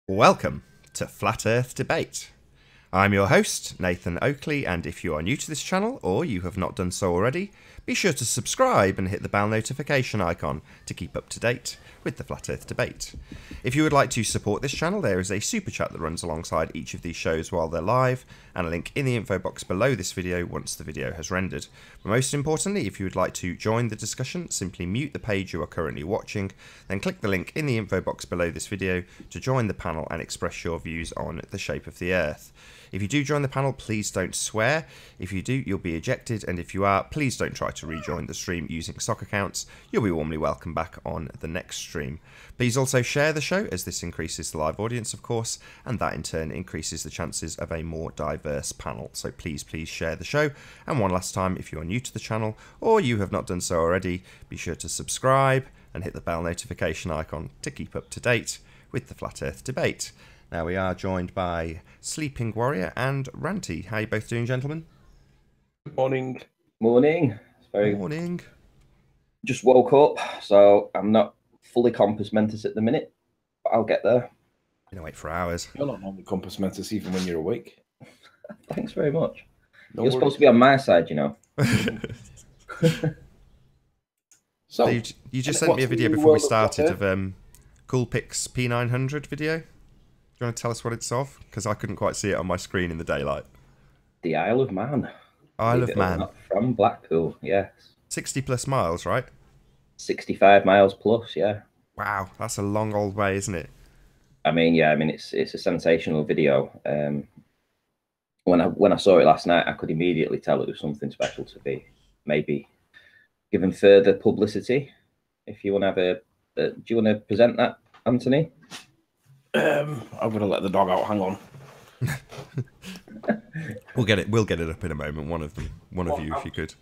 Welcome to Flat Earth Debate. I'm your host, Nathan Oakley, and if you are new to this channel, or you have not done so already, be sure to subscribe and hit the bell notification icon to keep up to date with the Flat Earth Debate. If you would like to support this channel, there is a super chat that runs alongside each of these shows while they're live, and a link in the info box below this video once the video has rendered. But most importantly, if you would like to join the discussion, simply mute the page you are currently watching, then click the link in the info box below this video to join the panel and express your views on the shape of the Earth. If you do join the panel, please don't swear. If you do, you'll be ejected, and if you are, please don't try to rejoin the stream using sock accounts. You'll be warmly welcome back on the next stream. Please also share the show, as this increases the live audience, of course, and that in turn increases the chances of a more diverse panel. So please share the show. And one last time, if you are new to the channel, or you have not done so already, be sure to subscribe and hit the bell notification icon to keep up to date with the Flat Earth Debate. Now we are joined by Sleeping Warrior and Ranty. How are you both doing, gentlemen? Morning. Morning. Morning. Just woke up, so I'm not fully compass mentis at the minute, but I'll get there. Been awake for hours. You're not normally compass mentis even when you're awake. Thanks very much. No You're supposed to be on my side, you know. So you just sent me a video before we started of Coolpix P900 video. Do you want to tell us what it's of? Because I couldn't quite see it on my screen in the daylight. The Isle of Man. Isle of Man. From Blackpool, yes. 60 plus miles, right? 65 miles plus, yeah. Wow, that's a long old way, isn't it? I mean, yeah, it's a sensational video. When I saw it last night, I could immediately tell it was something special to be maybe given further publicity. If you want to have do you want to present that, Anthony? I'm gonna let the dog out. Hang on. We'll get it up in a moment. One of you, if you could.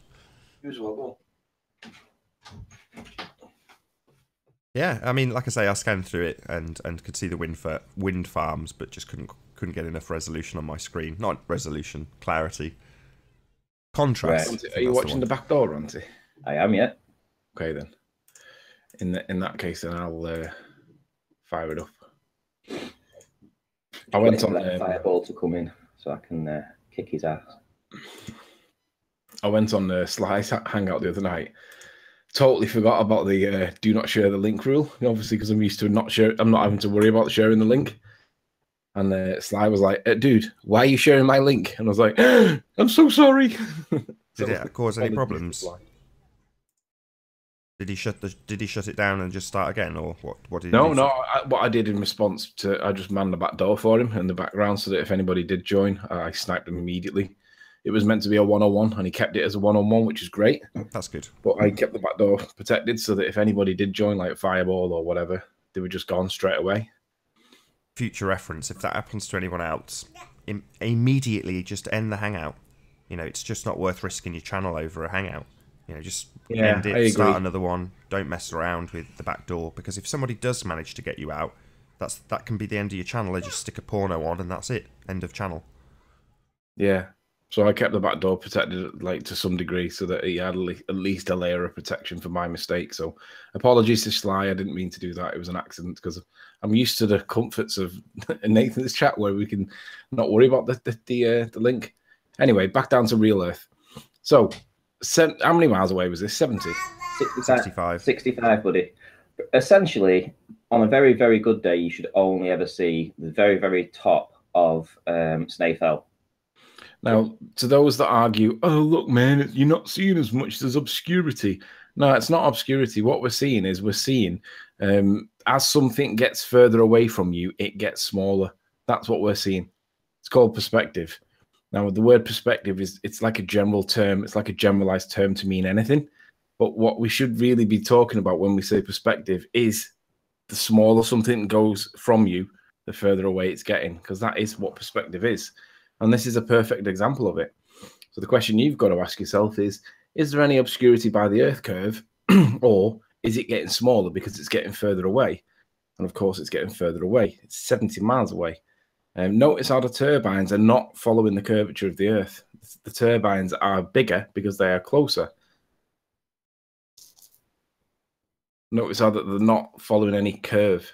Yeah, I mean, like I say, I scanned through it and could see the wind farms, but just couldn't get enough resolution on my screen. Not resolution, clarity, contrast. Right. Are you watching the back door, Ranty? I am, yeah. Okay then. In that case, then I'll fire it up. I went on Fireball to come in so I can kick his ass. I went on the Sly's hangout the other night. Totally forgot about the do not share the link rule. Obviously, because I'm used to I'm not having to worry about sharing the link. And Sly was like, "Dude, why are you sharing my link?" And I was like, "I'm so sorry." Did it cause any problems? Did he shut it down and just start again, or what did he do? What I did in response to, I just manned the back door for him in the background so that if anybody did join, I sniped him immediately. It was meant to be a one-on-one, and he kept it as a one-on-one, which is great. That's good. But I kept the back door protected so that if anybody did join, like Fireball or whatever, they were just gone straight away. Future reference: if that happens to anyone else, immediately just end the hangout. You know, it's just not worth risking your channel over a hangout. You know, just end it, start another one. Don't mess around with the back door, because if somebody does manage to get you out, that can be the end of your channel. They just stick a porno on and that's it. End of channel. Yeah. So I kept the back door protected, like, to some degree, so that he had at least a layer of protection for my mistake. So apologies to Sly. I didn't mean to do that. It was an accident, because I'm used to the comforts of Nathan's chat where we can not worry about the link. Anyway, back down to real Earth. So how many miles away was this? 70? 65, buddy. Essentially, on a very, very good day, you should only ever see the very, very top of Snaefell. Now, to those that argue, oh, look, man, you're not seeing as much. There's obscurity. No, it's not obscurity. What we're seeing is as something gets further away from you, it gets smaller. That's what we're seeing. It's called perspective. Now, the word perspective it's like a general term. It's like a generalized term to mean anything. But what we should really be talking about when we say perspective is the smaller something goes from you, the further away it's getting, because that is what perspective is. And this is a perfect example of it. So the question you've got to ask yourself is there any obscurity by the Earth curve, or is it getting smaller because it's getting further away? And of course, it's getting further away. It's 70 miles away. Notice how the turbines are not following the curvature of the Earth. The turbines are bigger because they are closer. Notice how that they're not following any curve.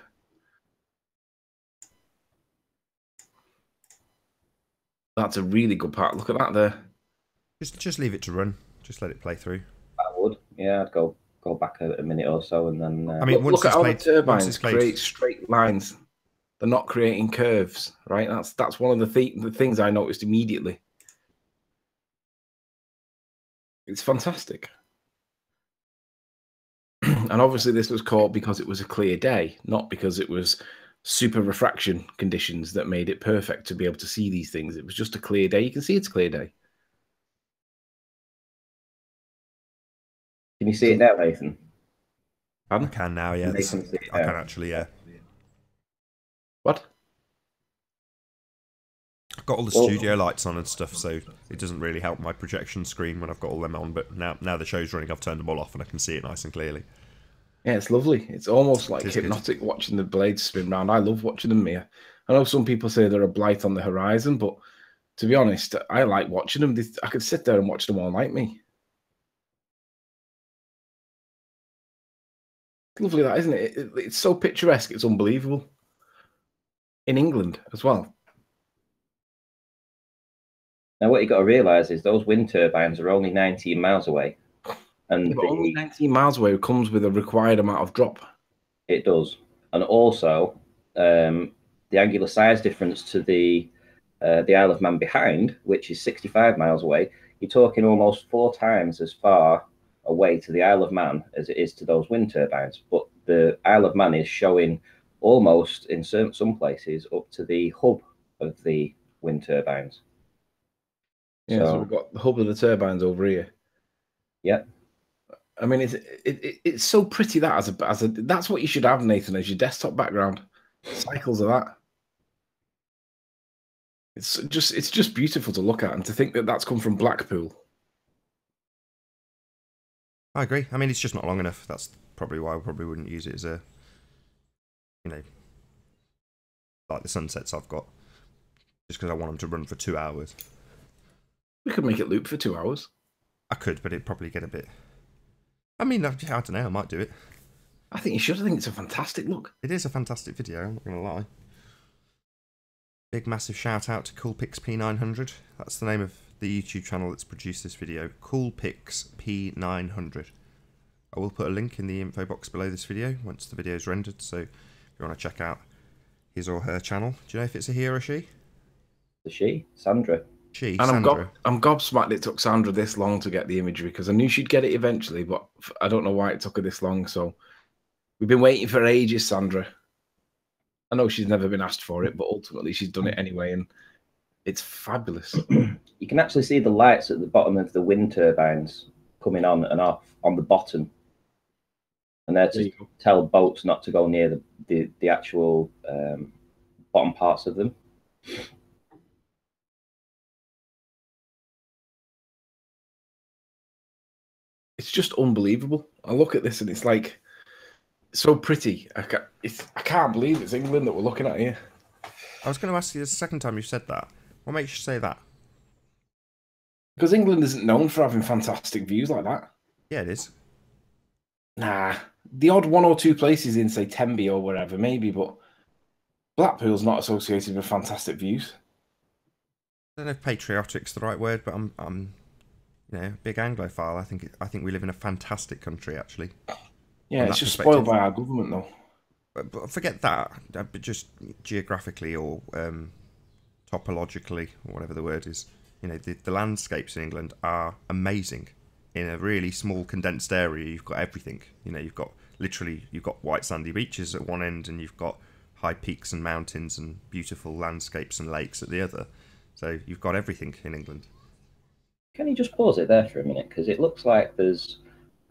That's a really good part. Look at that there. Just leave it to run. Just let it play through. I would. Yeah, I'd go back a minute or so and then. I mean, look at how the turbines played... create straight lines. They're not creating curves, right? That's one of the things I noticed immediately. It's fantastic. And obviously this was caught because it was a clear day, not because it was super refraction conditions that made it perfect to be able to see these things. It was just a clear day. You can see it's a clear day. Can you see it now, Nathan? I can now, yeah. I can actually, yeah. What? I've got all the studio lights on and stuff, so it doesn't really help my projection screen when I've got all them on. But now the show's running, I've turned them all off and I can see it nice and clearly. Yeah, it's lovely. It's almost like hypnotic watching the blades spin round. I love watching them here. I know some people say they're a blight on the horizon, but to be honest, I like watching them. I could sit there and watch them all night, me. It's lovely, that, isn't it? It's so picturesque. It's unbelievable. In England as well. Now, what you got to realise is those wind turbines are only 19 miles away. And only 19 miles away comes with a required amount of drop. It does. And also, the angular size difference to the Isle of Man behind, which is 65 miles away, you're talking almost 4 times as far away to the Isle of Man as it is to those wind turbines. But the Isle of Man is showing almost, in some places, up to the hub of the wind turbines. Yeah, so we've got the hub of the turbines over here. Yeah. I mean, it's so pretty that as a that's what you should have, Nathan, as your desktop background. Cycles of that. It's just beautiful to look at, and to think that that's come from Blackpool. I agree. I mean, it's just not long enough. That's probably why I probably wouldn't use it as a, you know, like the sunsets I've got, just because I want them to run for 2 hours. We could make it loop for 2 hours. I could, but it'd probably get a bit. I mean, I don't know. I might do it. I think you should. I think it's a fantastic look. It is a fantastic video. I'm not going to lie. Big massive shout out to Coolpix P900. That's the name of the YouTube channel that's produced this video. Coolpix P900. I will put a link in the info box below this video once the video is rendered. So if you want to check out his or her channel, do you know if it's a he or a she? The she, Sandra. And I'm gobsmacked it took Sandra this long to get the imagery, because I knew she'd get it eventually, but I don't know why it took her this long. So we've been waiting for ages, Sandra. I know she's never been asked for it, but ultimately she's done it anyway, and it's fabulous. You can actually see the lights at the bottom of the wind turbines coming on and off on the bottom, and they're to tell boats not to go near the actual bottom parts of them. It's just unbelievable. I look at this and it's like so pretty. I can't believe it's England that we're looking at here. I was going to ask you the second time you said that. What makes you say that? Because England isn't known for having fantastic views like that. Yeah, it is. Nah, the odd 1 or 2 places in, say, Tenby or wherever, maybe, but Blackpool's not associated with fantastic views. I don't know if patriotic's the right word, but I'm you know, big Anglophile. I think we live in a fantastic country, actually. Yeah, it's just spoiled by our government, though. But forget that. But just geographically or topologically, or whatever the word is, you know, the landscapes in England are amazing. In a really small, condensed area, you've got everything. You know, you've got white sandy beaches at one end, and you've got high peaks and mountains and beautiful landscapes and lakes at the other. So you've got everything in England. Can you just pause it there for a minute? Because it looks like there's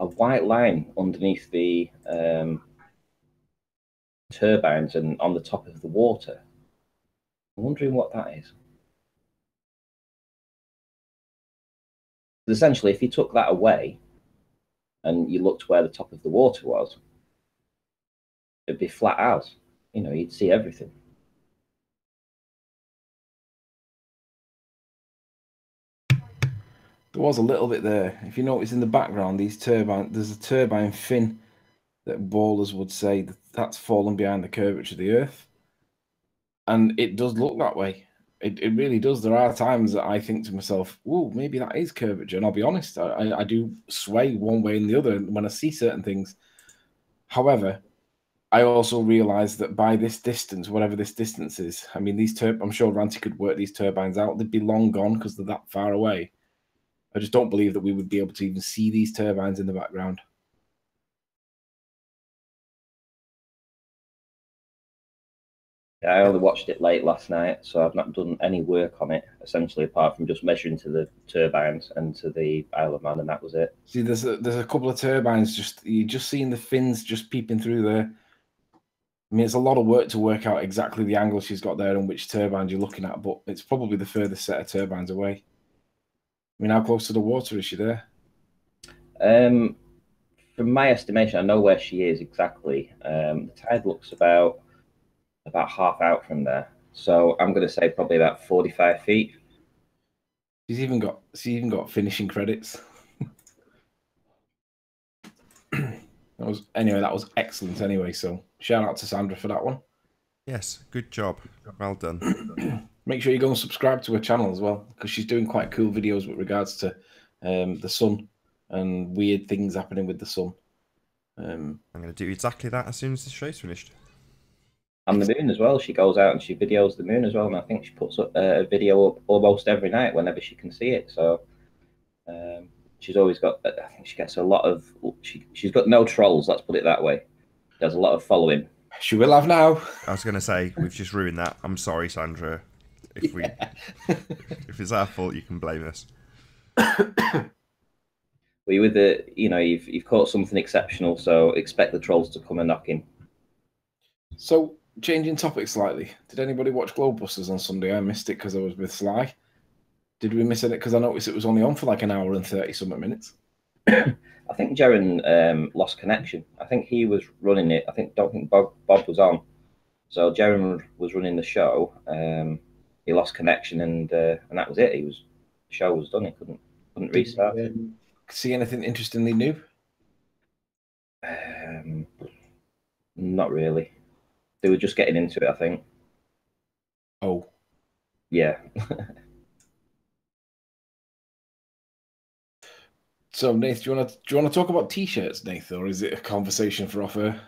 a white line underneath the turbines and on the top of the water. I'm wondering what that is. Essentially, if you took that away and you looked where the top of the water was, it'd be flat out. You know, you'd see everything. There was a little bit there. If you notice in the background, there's a turbine fin that ballers would say that's fallen behind the curvature of the Earth. And it does look that way. It really does. There are times that I think to myself, "Oh, maybe that is curvature." And I'll be honest, I do sway one way and the other when I see certain things. However, I also realise that by this distance, whatever this distance is, I mean, I'm sure Ranty could work these turbines out. They'd be long gone because they're that far away. I just don't believe that we would be able to even see these turbines in the background. Yeah, I only watched it late last night, so I've not done any work on it, essentially, apart from just measuring to the turbines and to the Isle of Man, and that was it. See, there's a couple of turbines, you're just seeing the fins just peeping through there. I mean, it's a lot of work to work out exactly the angle she's got there and which turbines you're looking at, but it's probably the furthest set of turbines away. I mean, how close to the water is she there? From my estimation, I know where she is exactly. The tide looks about half out from there, so I'm going to say probably about 45 feet. She's even got finishing credits. That was excellent anyway, so shout out to Sandra for that one. Yes, good job. Well done. Make sure you go and subscribe to her channel as well, because she's doing quite cool videos with regards to the sun and weird things happening with the sun. I'm going to do exactly that as soon as the show's finished. And the moon as well. She goes out and she videos the moon as well, and I think she puts up a video up almost every night whenever she can see it. So she's always got. I think she gets a lot of. She's got no trolls. Let's put it that way. There's a lot of following. She will have now. I was going to say we've just ruined that. I'm sorry, Sandra. If if it's our fault, you can blame us. Well, with the you've caught something exceptional, so expect the trolls to come and knock in. So, changing topic slightly, did anybody watch Globebusters on Sunday? I missed it because I was with Sly. Did we miss it? Because I noticed it was only on for like an hour and 30-something minutes. I think Jaren lost connection. I think he was running it. Don't think Bob was on. So Jaren was running the show. He lost connection, and that was it. The show was done. He couldn't restart. See anything interestingly new? Not really. They were just getting into it, I think. Oh. Yeah. So, Nath, do you want to talk about T-shirts, Nath, or is it a conversation for off air?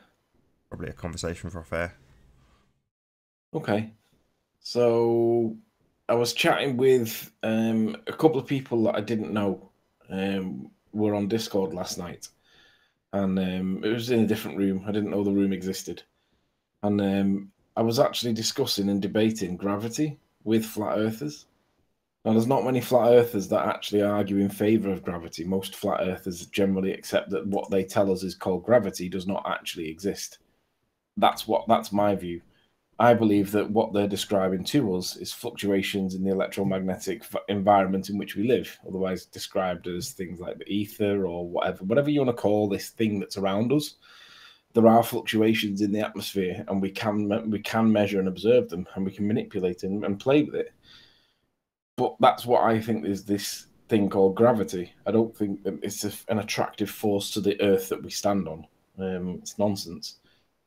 Probably a conversation for off air. Okay. So, I was chatting with a couple of people that I didn't know were on Discord last night. And it was in a different room. I didn't know the room existed. And I was actually discussing and debating gravity with flat earthers. Now, there's not many flat earthers that actually argue in favor of gravity. Most flat earthers generally accept that what they tell us is called gravity does not actually exist. That's my view. I believe that what they're describing to us is fluctuations in the electromagnetic environment in which we live, otherwise described as things like the ether or whatever you want to call this thing that's around us. There are fluctuations in the atmosphere, and we can measure and observe them, and we can manipulate and play with it. But that's what I think is this thing called gravity. I don't think that it's an attractive force to the earth that we stand on. It's nonsense.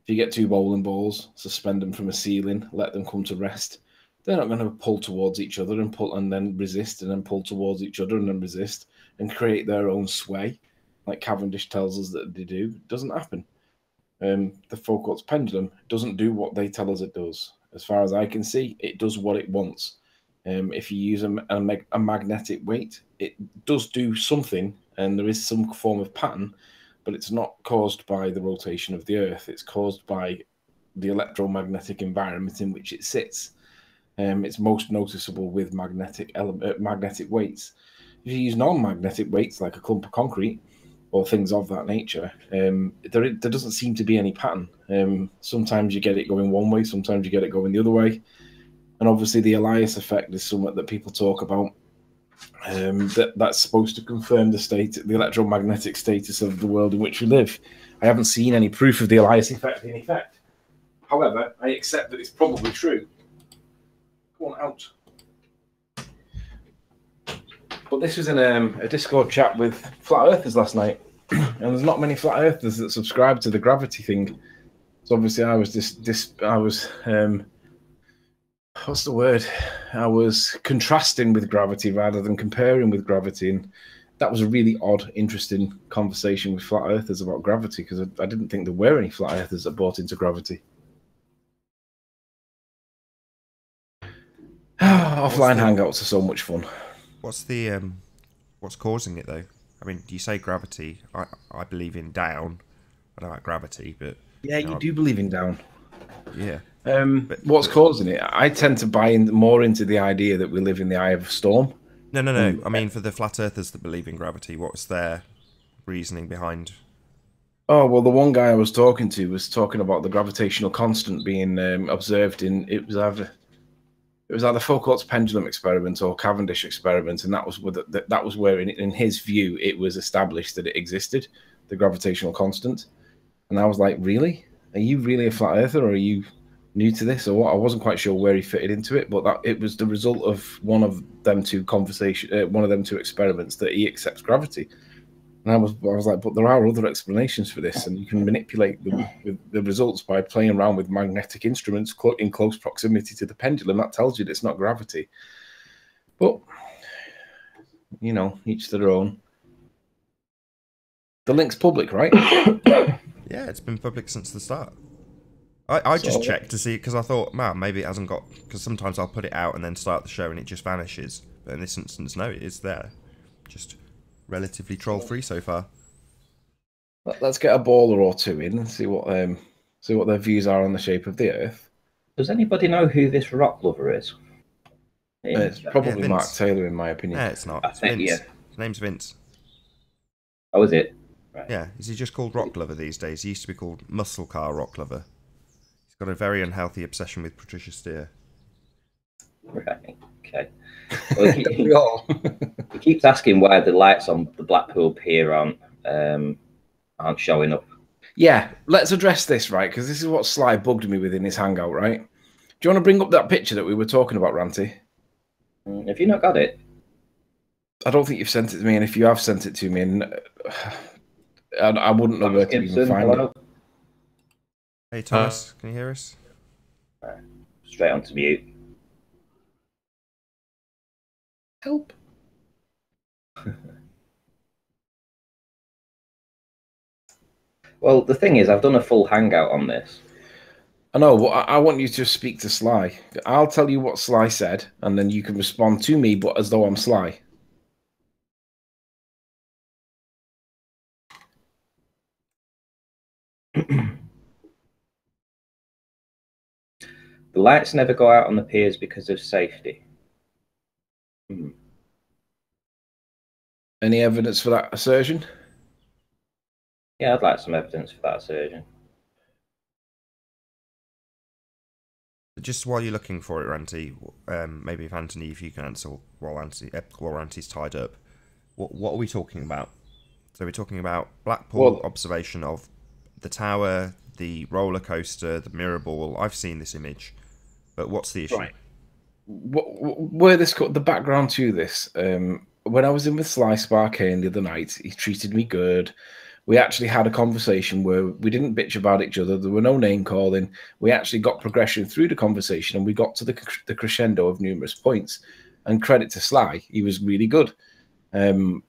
If you get two bowling balls, suspend them from a ceiling, let them come to rest, they're not going to pull towards each other and pull and then resist and then pull towards each other and then resist and create their own sway, like Cavendish tells us that they do. It doesn't happen. The Foucault's pendulum doesn't do what they tell us it does. As far as I can see, it does what it wants. If you use a magnetic weight, it does do something, and there is some form of pattern, but it's not caused by the rotation of the Earth. It's caused by the electromagnetic environment in which it sits. It's most noticeable with magnetic weights. If you use non-magnetic weights like a clump of concrete or things of that nature, there doesn't seem to be any pattern. Sometimes you get it going one way, sometimes you get it going the other way. And obviously the Elias effect is something that people talk about. That's supposed to confirm the electromagnetic status of the world in which we live. I haven't seen any proof of the Elias effect in effect. However, I accept that it's probably true. Go on, out. But this was in a Discord chat with flat earthers last night, and there's not many flat earthers that subscribe to the gravity thing. So obviously, I was what's the word? I was contrasting with gravity rather than comparing with gravity, and that was a really odd, interesting conversation with flat earthers about gravity, because I didn't think there were any flat earthers that bought into gravity. Offline hangouts are so much fun. What's the what's causing it though? I mean, you say gravity. I believe in down. I don't like gravity, but yeah, you do believe in down. Yeah. What's causing it? I tend to buy more into the idea that we live in the eye of a storm. No. I mean, for the flat earthers that believe in gravity, what's their reasoning behind? Oh, well, the one guy I was talking to was talking about the gravitational constant being observed in it was either Foucault's pendulum experiment or Cavendish experiment, and that was where in his view it was established that it existed, the gravitational constant. And I was like, really? Are you really a flat earther, or are you new to this, or what? I wasn't quite sure where he fitted into it, but it was the result of one of them two experiments that he accepts gravity. And I was like, but there are other explanations for this, and you can manipulate the results by playing around with magnetic instruments in close proximity to the pendulum. That tells you that it's not gravity. But, you know, each to their own. The link's public, right? Yeah, it's been public since the start. I just checked to see, because I thought, man, maybe it hasn't got, because sometimes I'll put it out and then start the show and it just vanishes. But in this instance, no, it is there. Just relatively troll-free so far. Let's get a baller or two in and see what their views are on the shape of the Earth. Does anybody know who this rock lover is? It's probably Mark Taylor, in my opinion. No, it's not. It's Vince. Yeah. His name's Vince. Oh, is it? Right. Yeah. Is he just called Rock Lover these days? He used to be called Muscle Car Rock Lover. He's got a very unhealthy obsession with Patricia Steere. Right. Okay. Well, he keeps asking why the lights on the Blackpool pier aren't showing up. Yeah, let's address this, right? Because this is what Sly bugged me with in his hangout, right? Do you want to bring up that picture that we were talking about, Ranty? Have you not got it? I don't think you've sent it to me, and if you have sent it to me, and I wouldn't know where to even find it. Hey, Thomas, can you hear us? Straight onto mute. Help. Well, the thing is, I've done a full hangout on this. I know, but I want you to speak to Sly. I'll tell you what Sly said, and then you can respond to me, but as though I'm Sly. The lights never go out on the piers because of safety. Any evidence for that assertion? Yeah, I'd like some evidence for that assertion. Just while you're looking for it, Ranty, maybe if Anthony, if you can answer while Ranty's tied up, what are we talking about? So we're talking about Blackpool observation of the tower, the roller coaster, the mirror ball. I've seen this image, but what's the issue? Right. Where the background to this? When I was in with Sly Sparkane the other night, he treated me good. We actually had a conversation where we didn't bitch about each other. There were no name calling. We actually got progression through the conversation, and we got to the crescendo of numerous points. And credit to Sly, he was really good. One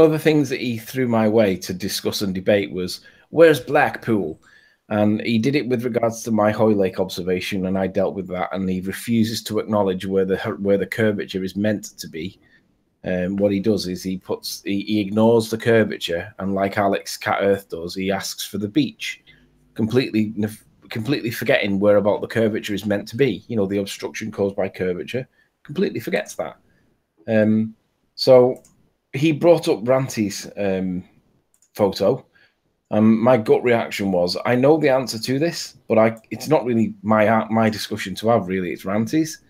of the things that he threw my way to discuss and debate was, where's Blackpool? And he did it with regards to my Hoylake observation, and I dealt with that. And he refuses to acknowledge where the curvature is meant to be. What he does is he ignores the curvature, and like Alex Cat Earth does, he asks for the beach, completely forgetting where about the curvature is meant to be. You know, the obstruction caused by curvature, completely forgets that. So he brought up Ranty's photo. My gut reaction was, I know the answer to this, but it's not really my discussion to have. Really, it's Ranty's.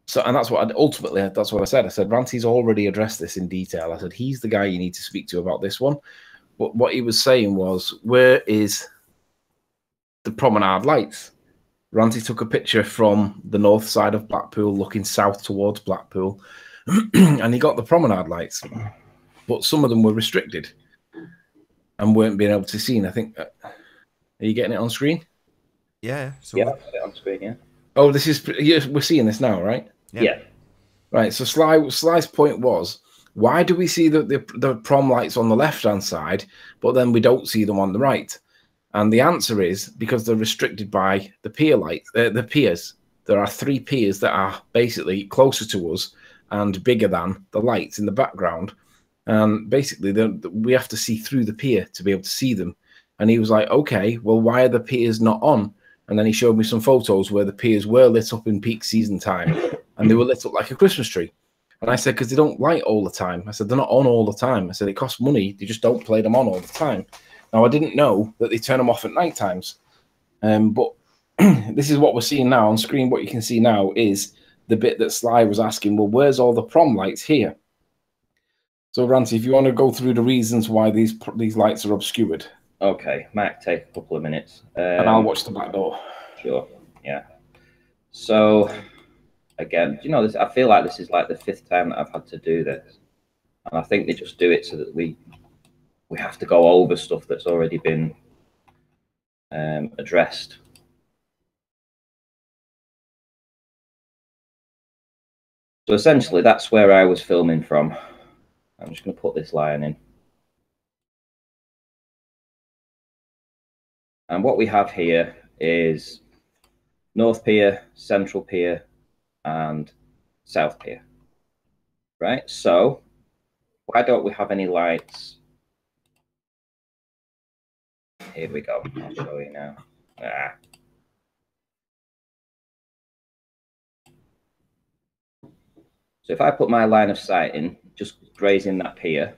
So, and that's what I said. I said, Ranty's already addressed this in detail. I said, he's the guy you need to speak to about this one. But what he was saying was, where is the promenade lights? Ranty took a picture from the north side of Blackpool, looking south towards Blackpool, and he got the promenade lights. But some of them were restricted and weren't being able to be seen. I think, are you getting it on screen? Yeah. Yeah, I've got it on screen, yeah. Oh, this is we're seeing this now, right? Yeah. Right. So Sly's point was, why do we see the prom lights on the left-hand side, but then we don't see them on the right? And the answer is because they're restricted by the pier lights, the piers. There are 3 piers that are basically closer to us and bigger than the lights in the background. And basically, we have to see through the pier to be able to see them. And he was like, okay, well, why are the piers not on? And then he showed me some photos where the piers were lit up in peak season time, and they were lit up like a Christmas tree. And I said, because they don't light all the time. I said, they're not on all the time. I said, it costs money. They just don't play them on all the time. Now, I didn't know that they turn them off at night times. But this is what we're seeing now on screen. What you can see now is the bit that Sly was asking, well, where's all the prom lights here? So, Ranty, if you want to go through the reasons why these lights are obscured. Okay, might take a couple of minutes. And I'll watch the back door. Sure, yeah. So, again, you know, I feel like this is like the 5th time that I've had to do this. And I think they just do it so that we have to go over stuff that's already been addressed. So essentially, that's where I was filming from. I'm just going to put this line in. And what we have here is North Pier, Central Pier, and South Pier. Right? So, why don't we have any lights? Here we go. I'll show you now. So if I put my line of sight in, just grazing that pier,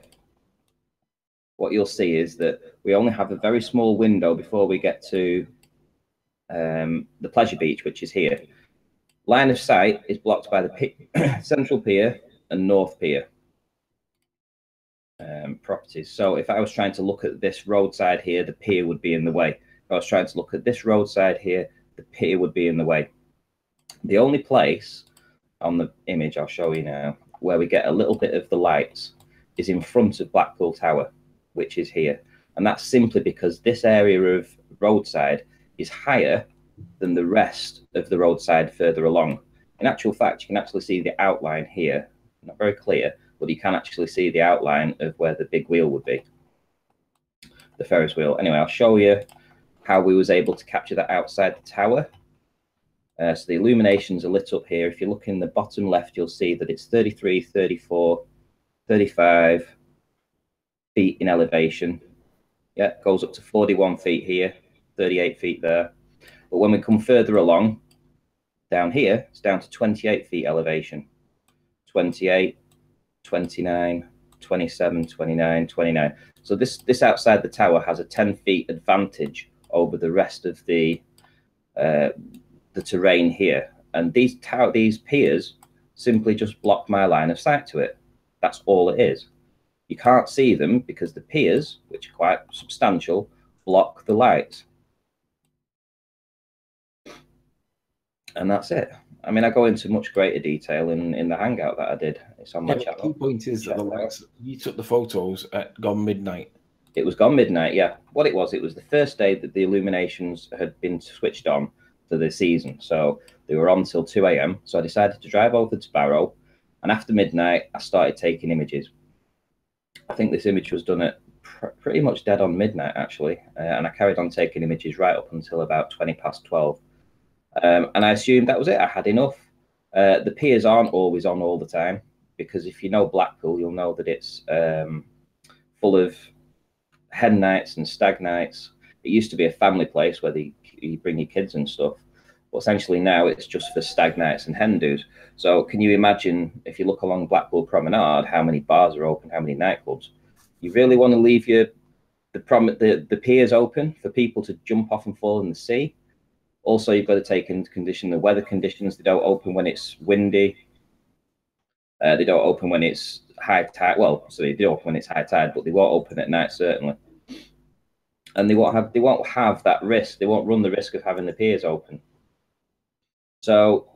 what you'll see is that we only have a very small window before we get to the pleasure beach, which is here. Line of sight is blocked by the Central Pier and North Pier properties. So if I was trying to look at this roadside here, the pier would be in the way. If I was trying to look at this roadside here, the pier would be in the way. The only place on the image I'll show you now where we get a little bit of the lights is in front of Blackpool Tower, which is here. And that's simply because this area of roadside is higher than the rest of the roadside further along. In actual fact, you can actually see the outline here. Not very clear, but you can actually see the outline of where the big wheel would be, the Ferris wheel. Anyway, I'll show you how we was able to capture that outside the tower. So the illuminations are lit up here. If you look in the bottom left, you'll see that it's 33, 34, 35 feet in elevation. Yeah, it goes up to 41 feet here, 38 feet there. But when we come further along, down here, it's down to 28 feet elevation. 28, 29, 27, 29, 29. So this outside the tower has a 10 feet advantage over the rest of the terrain here. And these piers simply just block my line of sight to it. That's all it is. You can't see them because the piers, which are quite substantial, block the light. And that's it. I mean, I go into much greater detail in the hangout that I did. It's on my channel. The key point is that the lights, you took the photos at gone midnight. It was gone midnight, yeah. What it was the first day that the illuminations had been switched on for the season. So they were on till 2 a.m. So I decided to drive over to Barrow. And after midnight, I started taking images. I think this image was done at pretty much dead on midnight, actually. And I carried on taking images right up until about 20 past 12. And I assumed that was it. I had enough. The piers aren't always on all the time, because if you know Blackpool, you'll know that it's full of hen nights and stag nights. It used to be a family place where you bring your kids and stuff. But essentially now it's just for stag nights and hen do's. So can you imagine, if you look along Blackpool Promenade, how many bars are open, how many nightclubs? You really want to leave the piers open for people to jump off and fall in the sea. Also, you've got to take into consideration the weather conditions. They don't open when it's windy. They don't open when it's high tide. Well, so they do open when it's high tide, but they won't open at night, certainly. And they won't have that risk. They won't run the risk of having the piers open. So,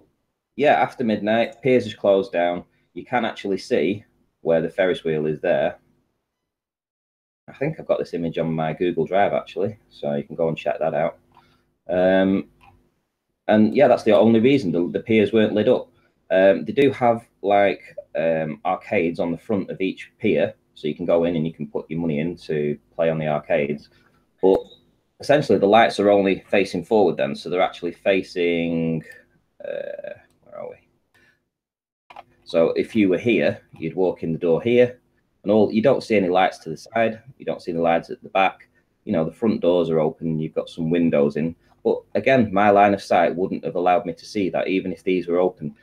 yeah, after midnight, piers is closed down. You can actually see where the Ferris wheel is there. I think I've got this image on my Google Drive, actually, so you can go and check that out. And yeah, that's the only reason the piers weren't lit up. They do have like arcades on the front of each pier, so you can go in and you can put your money in to play on the arcades. But essentially, the lights are only facing forward then, so they're actually facing. Where are we? So if you were here, you'd walk in the door here, and you don't see any lights to the side. You don't see the lights at the back. You know, the front doors are open. You've got some windows in. But again, my line of sight wouldn't have allowed me to see that, even if these were open.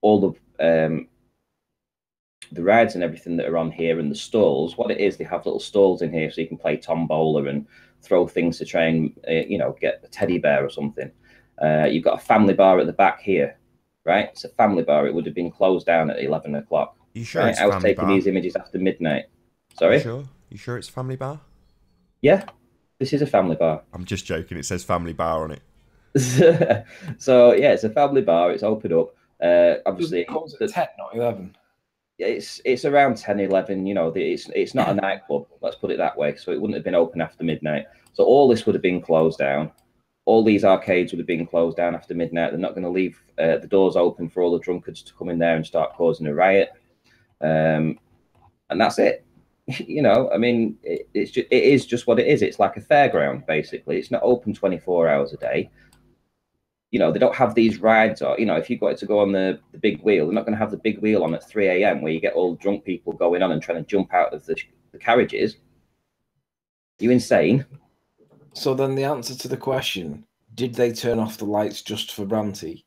All the rides and everything that are on here and the stalls, what it is, they have little stalls in here so you can play tombola and throw things to try and, get a teddy bear or something. You've got a family bar at the back here, right? It's a family bar. It would have been closed down at 11 o'clock. You sure right? it's I was family taking bar? these images after midnight. Sorry? You sure it's family bar? Yeah, this is a family bar. I'm just joking. It says family bar on it. So, yeah, it's a family bar. It's opened up. Obviously, It closes at 10, not 11. It's around 10, 11. You know, it's not a nightclub. Let's put it that way. So it wouldn't have been open after midnight. So all this would have been closed down. All these arcades would have been closed down after midnight. They're not going to leave the doors open for all the drunkards to come in there and start causing a riot. And that's it. You know, I mean, it is just what it is. It's like a fairground, basically. It's not open 24 hours a day. You know, they don't have these rides, or, you know, if you got to go on the big wheel, they're not going to have the big wheel on at 3 a.m. where you get all drunk people going on and trying to jump out of the carriages. Are you insane? So then the answer to the question, did they turn off the lights just for Branty?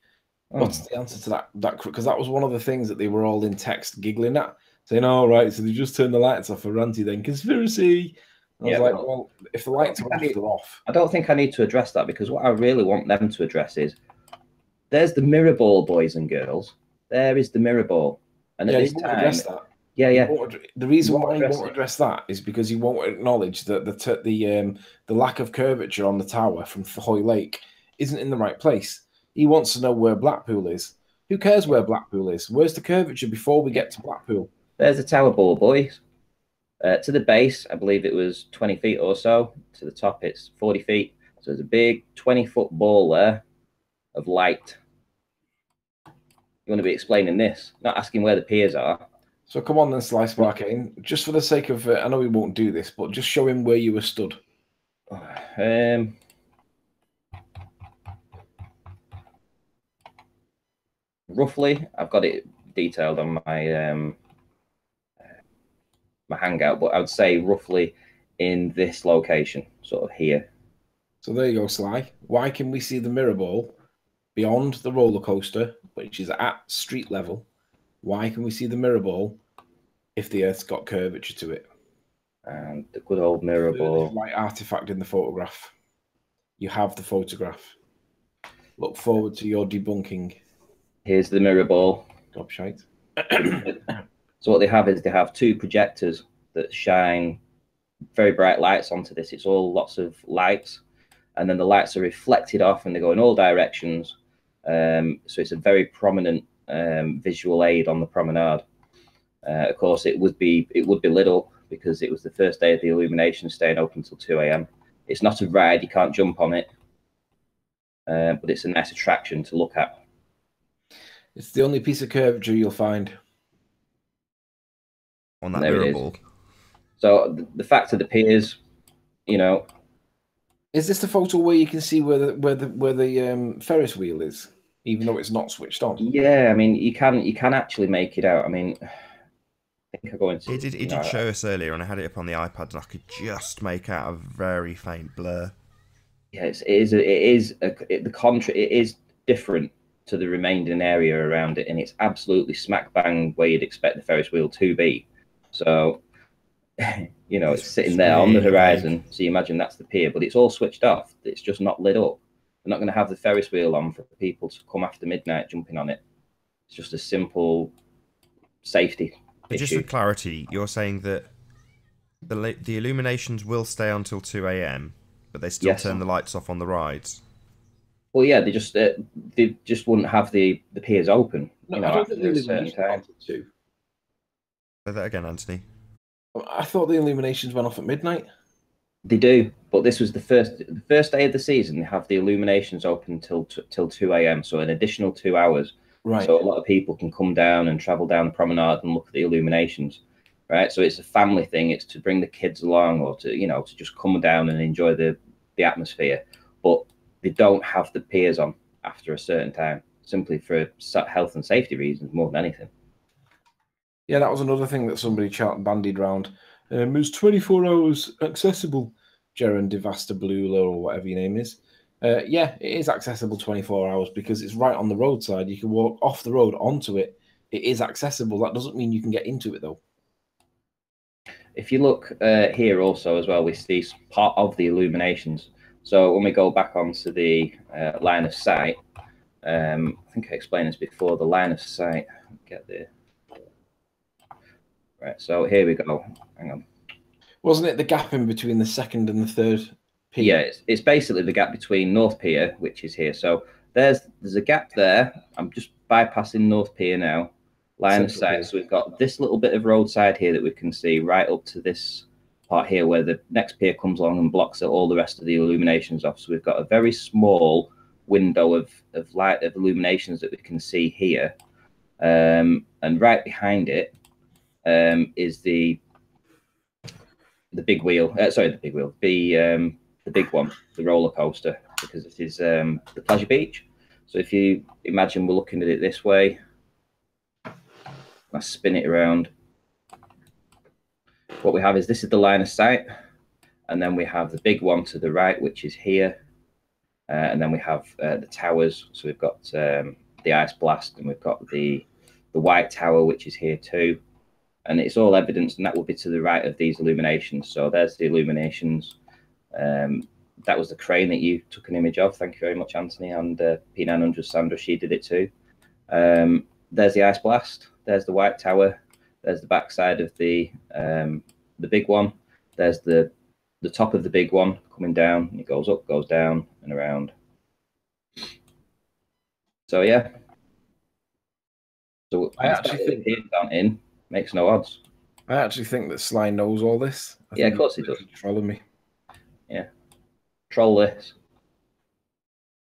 What's the answer to that? Because that was one of the things that they were all in text giggling at, saying, "Oh, right, so they just turned the lights off for Ranty then. Conspiracy." And I was like, well, if the lights are off, they're off. I don't think I need to address that, because what I really want them to address is, there's the mirror ball, boys and girls. There is the mirror ball. And at this time... address that. Yeah. The reason why he won't address that is because he won't acknowledge that the lack of curvature on the tower from Hoy Lake isn't in the right place. He wants to know where Blackpool is. Who cares where Blackpool is? Where's the curvature before we get to Blackpool? There's the tower ball, boys. To the base, I believe it was 20 feet or so. To the top, it's 40 feet. So there's a big 20-foot ball there of light. You want to be explaining this, not asking where the piers are. So come on then, Slice Barcane. Just for the sake of, I know we won't do this, but just show him where you were stood. Roughly, I've got it detailed on my my hangout, but I would say roughly in this location, sort of here. So there you go, Sly. Why can we see the mirror ball beyond the roller coaster, which is at street level? Why can we see the mirror ball if the Earth's got curvature to it? And the good old mirror ball. Light artifact in the photograph. You have the photograph. Look forward to your debunking. Here's the mirror ball. Gobshite. So what they have is they have two projectors that shine very bright lights onto this. It's all lots of lights, and then the lights are reflected off and they go in all directions. So it's a very prominent visual aid on the promenade. Of course, it would be lit up because it was the first day of the illumination, staying open until 2 a.m. It's not a ride; you can't jump on it, but it's a nice attraction to look at. It's the only piece of curvature you'll find on that mirror ball. So the fact of the piers, you know. Is this the photo where you can see where the Ferris wheel is, even though it's not switched on? Yeah, I mean, you can actually make it out. I mean, I think I go into. It did show us earlier, and I had it up on the iPad, and I could just make out a very faint blur. Yeah, it is different to the remaining area around it, and it's absolutely smack bang where you'd expect the Ferris wheel to be. So, you know, it's sitting there on the horizon. So you imagine that's the pier, but it's all switched off. It's just not lit up. They're not going to have the Ferris wheel on for people to come after midnight jumping on it. It's just a simple safety issue. Just for clarity, you're saying that the illuminations will stay until 2 a.m., but they still turn the lights off on the rides? Well, yeah, they just wouldn't have the piers open. No, you know, I don't think the after a certain illuminations time. went off at 2. Say that again, Anthony. I thought the illuminations went off at midnight. They do, but this was the first day of the season. They have the illuminations open till 2 a.m. So an additional 2 hours. Right. So a lot of people can come down and travel down the promenade and look at the illuminations. Right. So it's a family thing. It's to bring the kids along, or to just come down and enjoy the atmosphere. But they don't have the piers on after a certain time, simply for health and safety reasons more than anything. Yeah, that was another thing that somebody bandied around. It's 24 hours accessible, Jaron Devasta Blula, or whatever your name is. Yeah, it is accessible 24 hours because it's right on the roadside. You can walk off the road onto it. It is accessible. That doesn't mean you can get into it, though. If you look here also as well, we see part of the illuminations. So when we go back onto the line of sight, I think I explained this before, the line of sight, get there. Right, so here we go. Hang on. Wasn't it the gap in between the second and the third pier? Yeah, it's basically the gap between North Pier, which is here. So there's a gap there. I'm just bypassing North Pier now. Line of sight. So we've got this little bit of roadside here that we can see right up to this part here where the next pier comes along and blocks all the rest of the illuminations off. So we've got a very small window of light, of illuminations that we can see here. And right behind it is the big wheel. Sorry, the big wheel. The big one, the roller coaster, because it is the pleasure beach. So if you imagine we're looking at it this way, I spin it around. What we have is this is the line of sight, and then we have the big one to the right, which is here, and then we have the towers. So we've got the ice blast, and we've got the white tower, which is here too, and it's all evidence, and that will be to the right of these illuminations. So there's the illuminations. That was the crane that you took an image of. Thank you very much, Anthony, and P900 Sandra. She did it too. There's the ice blast. There's the white tower. There's the backside of the big one. There's the top of the big one coming down. And it goes up, goes down, and around. So yeah. So I actually think the down in makes no odds. I actually think that Sly knows all this. Yeah, of course he does. Trolling me. Yeah. Troll this.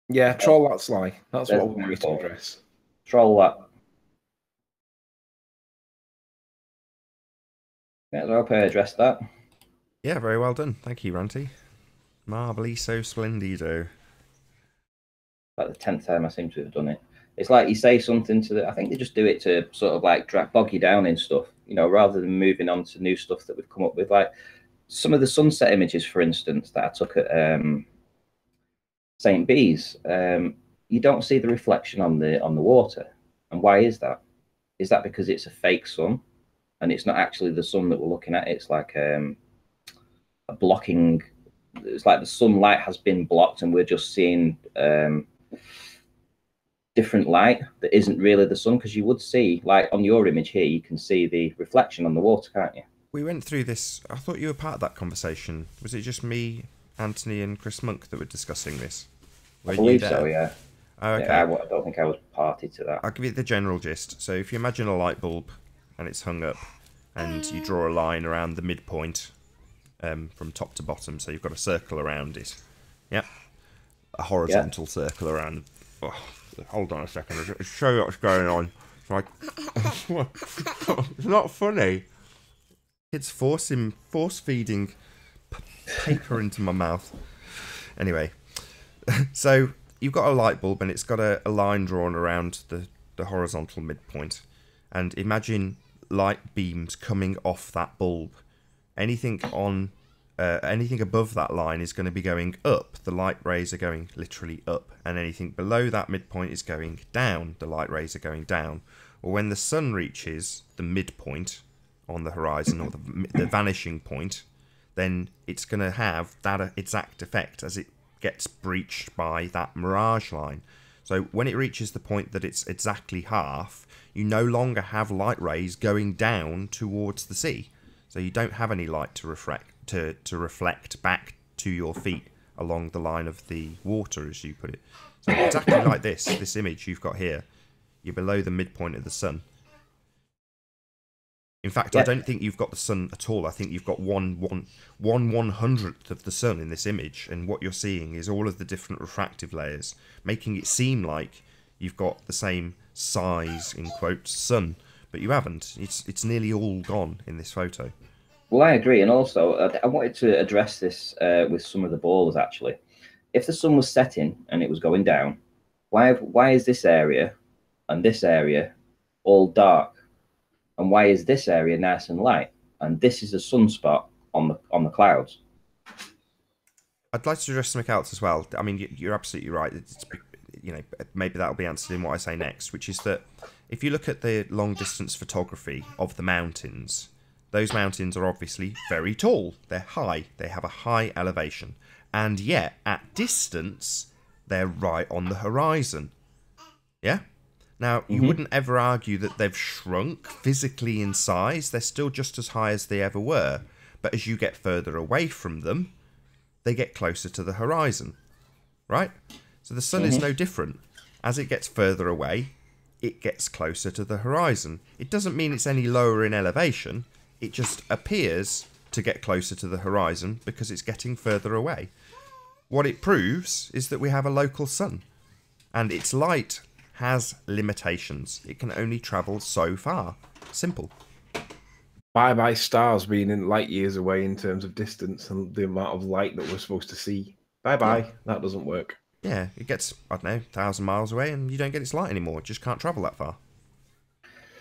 Yeah, troll that Sly. That's what we need to address. Troll that. Yeah, I hope I addressed that. Yeah, very well done. Thank you, Ranty. Marboliso splendido. Like the 10th time I seem to have done it. It's like you say something to I think they just do it to sort of like bog you down in stuff, rather than moving on to new stuff that we've come up with. Like some of the sunset images, for instance, that I took at St. Bees, you don't see the reflection on the water. And why is that? Is that because it's a fake sun? And it's not actually the sun that we're looking at. It's like a blocking. It's like the sunlight has been blocked, and we're just seeing different light that isn't really the sun. Because you would see, like on your image here, you can see the reflection on the water, can't you? We went through this. I thought you were part of that conversation. Was it just me, Anthony, and Chris Monk that were discussing this? I believe so. Yeah. Oh, okay. Yeah, I don't think I was party to that. I'll give you the general gist. So if you imagine a light bulb and it's hung up, and you draw a line around the midpoint from top to bottom, so you've got a circle around it. Yep. A horizontal circle around. Oh, hold on a second. I'll show you what's going on. It's like, it's not funny. Kids force feeding paper into my mouth. Anyway, so you've got a light bulb and it's got a line drawn around the horizontal midpoint, and imagine light beams coming off that bulb. Anything above that line is going to be going up. The light rays are going literally up, and anything below that midpoint is going down. The light rays are going down. Or when the sun reaches the midpoint on the horizon, or the vanishing point, then it's going to have that exact effect as it gets breached by that mirage line. So when it reaches the point that it's exactly half, you no longer have light rays going down towards the sea. So you don't have any light to reflect back to your feet along the line of the water, as you put it. So exactly like this image you've got here. You're below the midpoint of the sun. In fact, I don't think you've got the sun at all. I think you've got one hundredth of the sun in this image, and what you're seeing is all of the different refractive layers, making it seem like you've got the same size, in quotes, sun, but you haven't. It's nearly all gone in this photo. Well, I agree, and also I wanted to address this with some of the ballers actually. If the sun was setting and it was going down, why is this area and this area all dark? And why is this area nice and light? And this is a sunspot on the clouds. I'd like to address something else as well. I mean, you're absolutely right. You know, maybe that'll be answered in what I say next, which is that if you look at the long distance photography of the mountains, those mountains are obviously very tall. They're high. They have a high elevation. And yet, at distance, they're right on the horizon. Yeah? Now, you wouldn't ever argue that they've shrunk physically in size. They're still just as high as they ever were. But as you get further away from them, they get closer to the horizon. Right? So the sun is no different. As it gets further away, it gets closer to the horizon. It doesn't mean it's any lower in elevation. It just appears to get closer to the horizon because it's getting further away. What it proves is that we have a local sun. And its light has limitations. It can only travel so far. Simple. Bye-bye stars being in light years away in terms of distance and the amount of light that we're supposed to see. Bye-bye. Yeah. That doesn't work. Yeah, it gets, I don't know, 1,000 miles away and you don't get its light anymore. It just can't travel that far.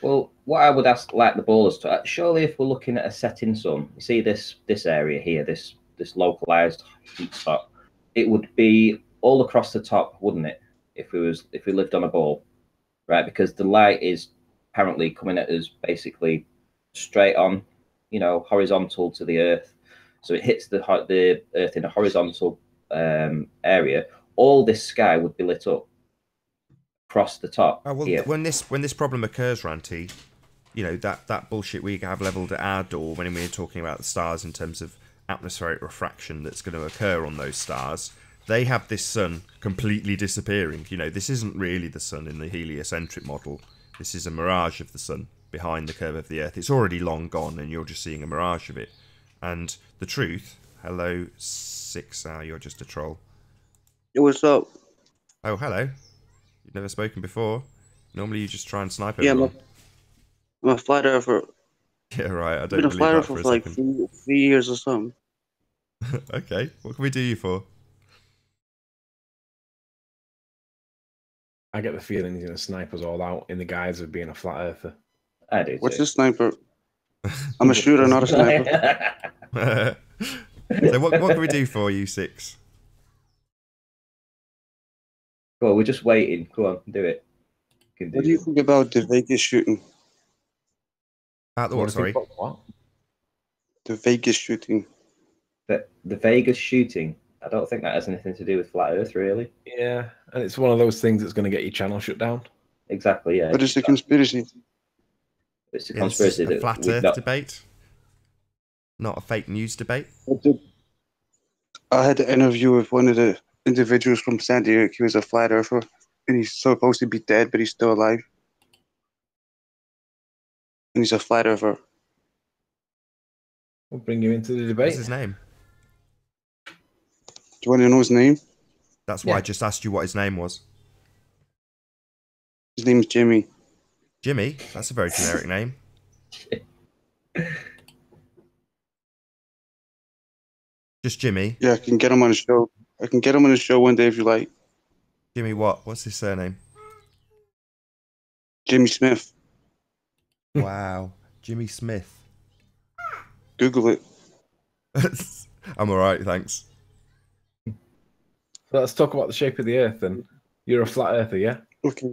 Well, what I would ask, like the ballers, to surely if we're looking at a setting sun, you see this area here, this localized heat spot, it would be all across the top, wouldn't it? If we lived on a ball, right? Because the light is apparently coming at us basically straight on, you know, horizontal to the Earth. So it hits the Earth in a horizontal area. All this sky would be lit up across the top. Oh, well, here. when this problem occurs, Ranty, you know, that bullshit we have levelled at our door when we're talking about the stars in terms of atmospheric refraction that's going to occur on those stars. They have this sun completely disappearing. You know, this isn't really the sun in the heliocentric model. This is a mirage of the sun behind the curve of the Earth. It's already long gone and you're just seeing a mirage of it. And the truth, hello, 6 hour, you're just a troll. Yo, what's up? Oh, hello. You've never spoken before. Normally you just try and snipe everyone. I'm a flat earther. Yeah, right. I don't been a believe flat that earther for a for like second. 3 years or something. Okay, what can we do you for? I get the feeling he's going to snipe us all out in the guise of being a flat earther. I do. What's a sniper? I'm a shooter, not a sniper. So what can we do for you, 6? Go on, we're just waiting. Go on, do it. What do you think about the Vegas shooting? About the what, sorry? What? The Vegas shooting. The Vegas shooting. I don't think that has anything to do with flat Earth, really. Yeah, and it's one of those things that's going to get your channel shut down. Exactly, yeah. But it's a conspiracy. It's a conspiracy. It's a flat Earth debate, not a fake news debate. I had an interview with one of the individuals from San Diego. He was a flat earther, and he's supposed to be dead, but he's still alive. And he's a flat earther. We'll bring you into the debate. What's his name? Do you want to know his name? That's why I just asked you what his name was. His name's Jimmy. Jimmy? That's a very generic name. Just Jimmy? Yeah, I can get him on the show. I can get him on the show one day if you like. Jimmy what? What's his surname? Jimmy Smith. Wow. Jimmy Smith. Google it. I'm alright, thanks. So let's talk about the shape of the Earth then. You're a flat earther, yeah? Okay.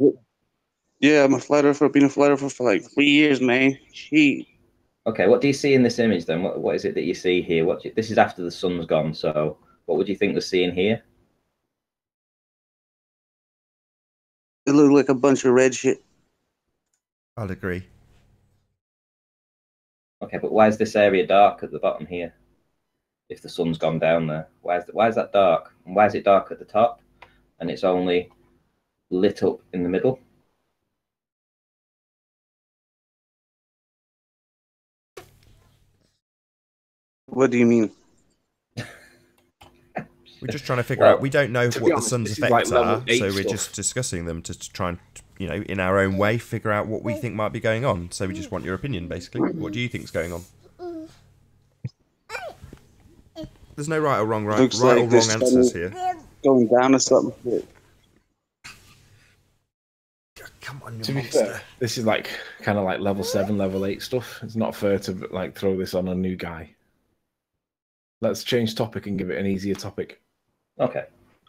Yeah, I'm a flat earther. I've been a flat earther for like 3 years, man. Gee. Okay, what do you see in this image then? What is it that you see here? This is after the sun's gone, so what would you think we're seeing here? It looked like a bunch of red shit. I'll agree. Okay, but why is this area dark at the bottom here? If the sun's gone down there, why is that dark? And why is it dark at the top? And it's only lit up in the middle? What do you mean? We're just trying to figure out. We don't know to be what the honest, sun's this is effects like level are, 8 so we're stuff. just discussing them to try and, you know, in our own way, figure out what we think might be going on. So we just want your opinion, basically. What do you think's going on? There's no right or wrong, Looks right or like this wrong answers channel here. going down or something. Come on, you To be monster. fair, this is like kind of like level 7, level 8 stuff. It's not fair to like throw this on a new guy. Let's change topic and give it an easier topic. Okay.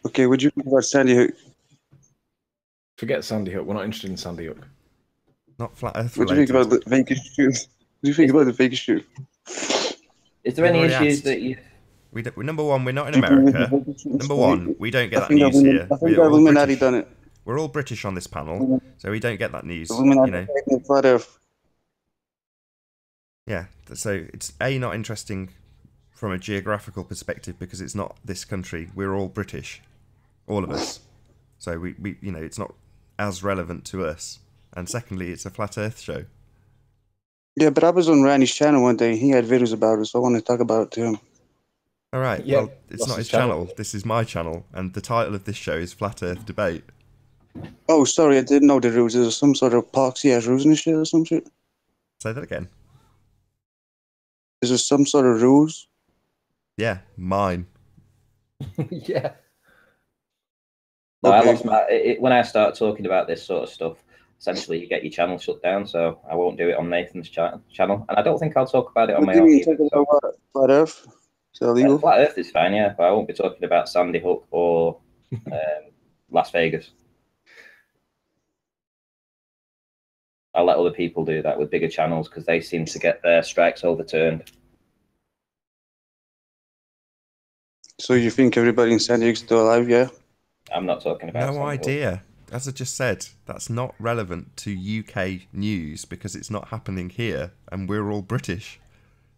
Okay, what do you think about Sandy Hook? Forget Sandy Hook. We're not interested in Sandy Hook. Not flat Earth What do you think related. about the Vegas shoot? What do you think about the Vegas shoot? Is there any We've already issues asked. that you? Number one, we're not in Do you think America. the Vegas shoot is Number fake? one, we don't get I that think news here. I think We're the all Illuminati British. done it. We're all British on this panel, so we don't get that news. The You Illuminati know. taking flat Earth. Yeah. So it's not interesting from a geographical perspective because it's not this country. We're all British, all of us. So we you know, it's not as relevant to us. And secondly, it's a flat Earth show. Yeah, but I was on Randy's channel one day. He had videos about it, so I want to talk about it to him. All right. Yeah, Well, it's lost not his his channel. This is my channel, and the title of this show is Flat Earth Debate. Oh, sorry, I didn't know the rules. There's some sort of poxy ass rules and shit or some shit. Say that again. Is there some sort of rules? Yeah, mine. Yeah. No, I Okay. lost my. When I start talking about this sort of stuff, essentially you get your channel shut down. So I won't do it on Nathan's channel, and I don't think I'll talk about it on What my do you own mean either. talking So. about what? Flat Earth? Is that illegal? Flat Earth is fine, yeah, but I won't be talking about Sandy Hook or Las Vegas. I'll let other people do that with bigger channels because they seem to get their strikes overturned. So you think everybody in San Diego's still alive, yeah? I'm not talking about No Sandy Hook. idea. As I just said, that's not relevant to UK news because it's not happening here, and we're all British.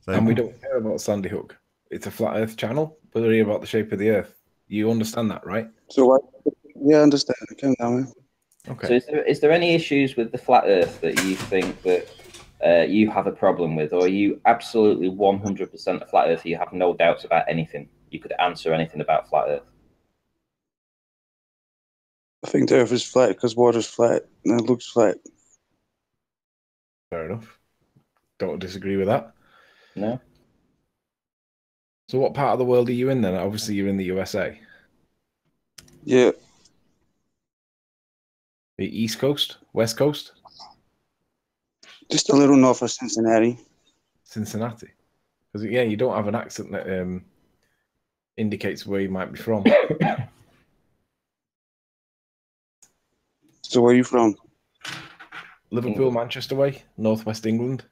So And we don't care about Sandy Hook. It's a flat Earth channel. We're worried about the shape of the Earth. You understand that, right? So what? Yeah, I understand. Calm down, man. Okay. So is there any issues with the flat Earth that you think that you have a problem with, or are you absolutely 100% a flat Earth? You have no doubts about anything. You could answer anything about flat Earth. I think the Earth is flat because water's flat and it looks flat. Fair enough. Don't disagree with that. No. So what part of the world are you in then? Obviously you're in the USA. Yeah, The East Coast? West Coast? just a little north of Cincinnati. Cincinnati? Because, yeah, you don't have an accent that indicates where you might be from. So where are you from? Liverpool, Manchester way, northwest England.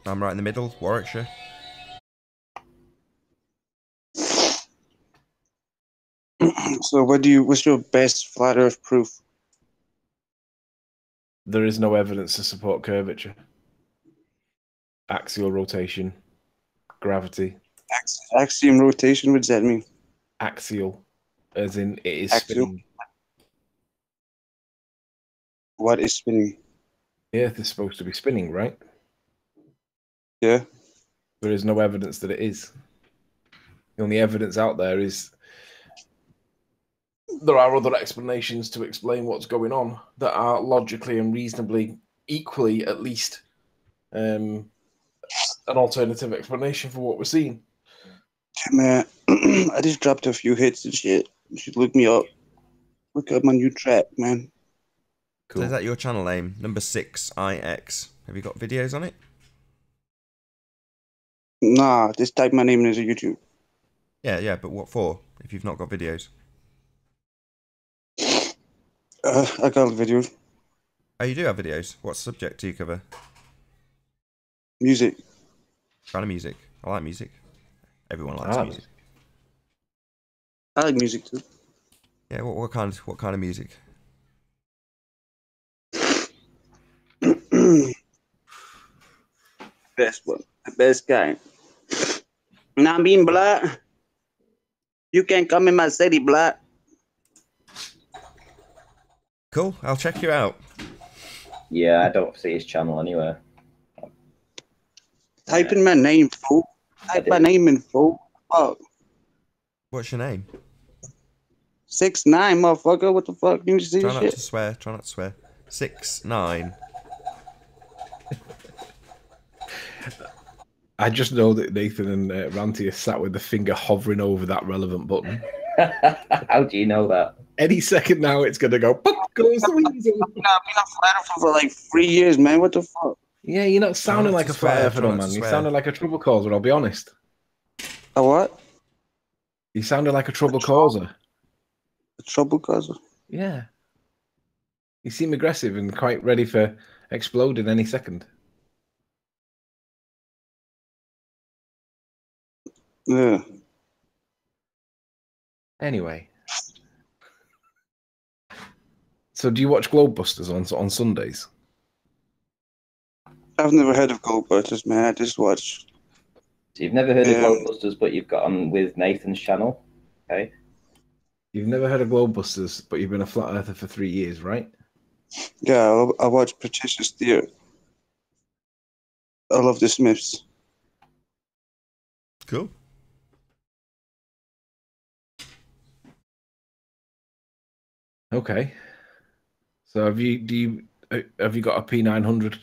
I'm right in the middle, Warwickshire. So what's your best flat Earth proof? There is no evidence to support curvature. Axial rotation, gravity. Axiom rotation, what does that mean? Axial, as in it is Axial? spinning. What is spinning? The Earth is supposed to be spinning, right? Yeah. There is no evidence that it is. The only evidence out there is there are other explanations to explain what's going on that are logically and reasonably equally, at least, an alternative explanation for what we're seeing. Man, I just dropped a few hits and shit. You should look me up. Look up my new track, man. So is that your channel name? Number 6IX. Have you got videos on it? Nah, just type my name into YouTube. Yeah, but what for? If you've not got videos. I got videos. Oh, you do have videos. What subject do you cover? Music. Kind of music. I like music. Everyone likes music. I like music too. Yeah, what kind of music? Best one. The best guy. Now I mean, blood. You can't come in my city, blood. Cool, I'll check you out. Yeah, I don't see his channel anywhere. Type in my name, fool. Type my name in, fool. Fuck. What's your name? 6'9", motherfucker. What the fuck? You see Try this not shit? to swear. Try not to swear. 6'9". I just know that Nathan and Ranty are sat with the finger hovering over that relevant button. How do you know that? Any second now, it's going to go, "Pop goes the weasel." I've been a flat earther for like 3 years, man. What the fuck? Yeah, you're not sounding not like to a flat swear, earther, try though, not to man. You swear. sounded like a trouble causer, I'll be honest. A what? You sounded like a trouble causer. A trouble causer? Yeah. You seem aggressive and quite ready for exploding any second. Yeah. Anyway. So do you watch Globebusters on Sundays? I've never heard of Goldbusters, man. I just watch. So you've never heard of Globebusters, but you've got on with Nathan's channel, okay? You've never heard of Globebusters, but you've been a flat earther for 3 years, right? Yeah, I watch Patricia's Theater. I love the Smiths. Cool. Okay. So have you got a P900,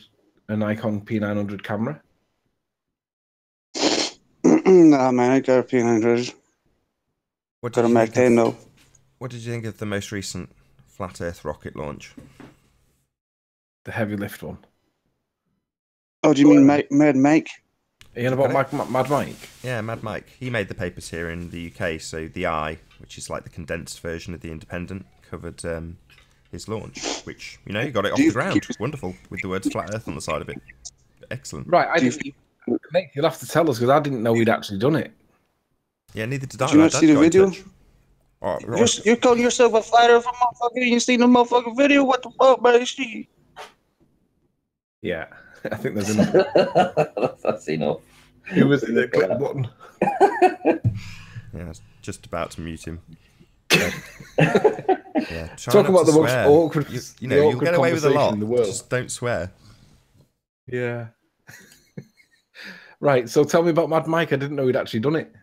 a Nikon P900 camera? Nah, man, I got a P900. What Got a did you Mac think 10, of, though. what did you think of the most recent flat Earth rocket launch? The heavy lift one. Oh, do you mean Mad Mike? Are you on about Mad Mike? Yeah, Mad Mike. He made the papers here in the UK, so the Eye, which is like the condensed version of the Independent, covered his launch, which, you know, he got it off the ground. Wonderful, with the words flat Earth on the side of it. Excellent. Right, Nate, you'll have to tell us, because I didn't know we'd actually done it. Yeah, neither did I. Did you not My dad see the got in video? touch. Oh, right. You're calling yourself a flat earther, motherfucker? You seen the motherfucking video? What the fuck, man? Shit. Yeah, I think there's enough. That's enough. Who was it that clicked the button? Yeah, I was just about to mute him. Yeah, Talk about the most awkward, you know, you'll get away with a lot. in the world. Just don't swear. Yeah. Right, so tell me about Mad Mike. I didn't know he'd actually done it.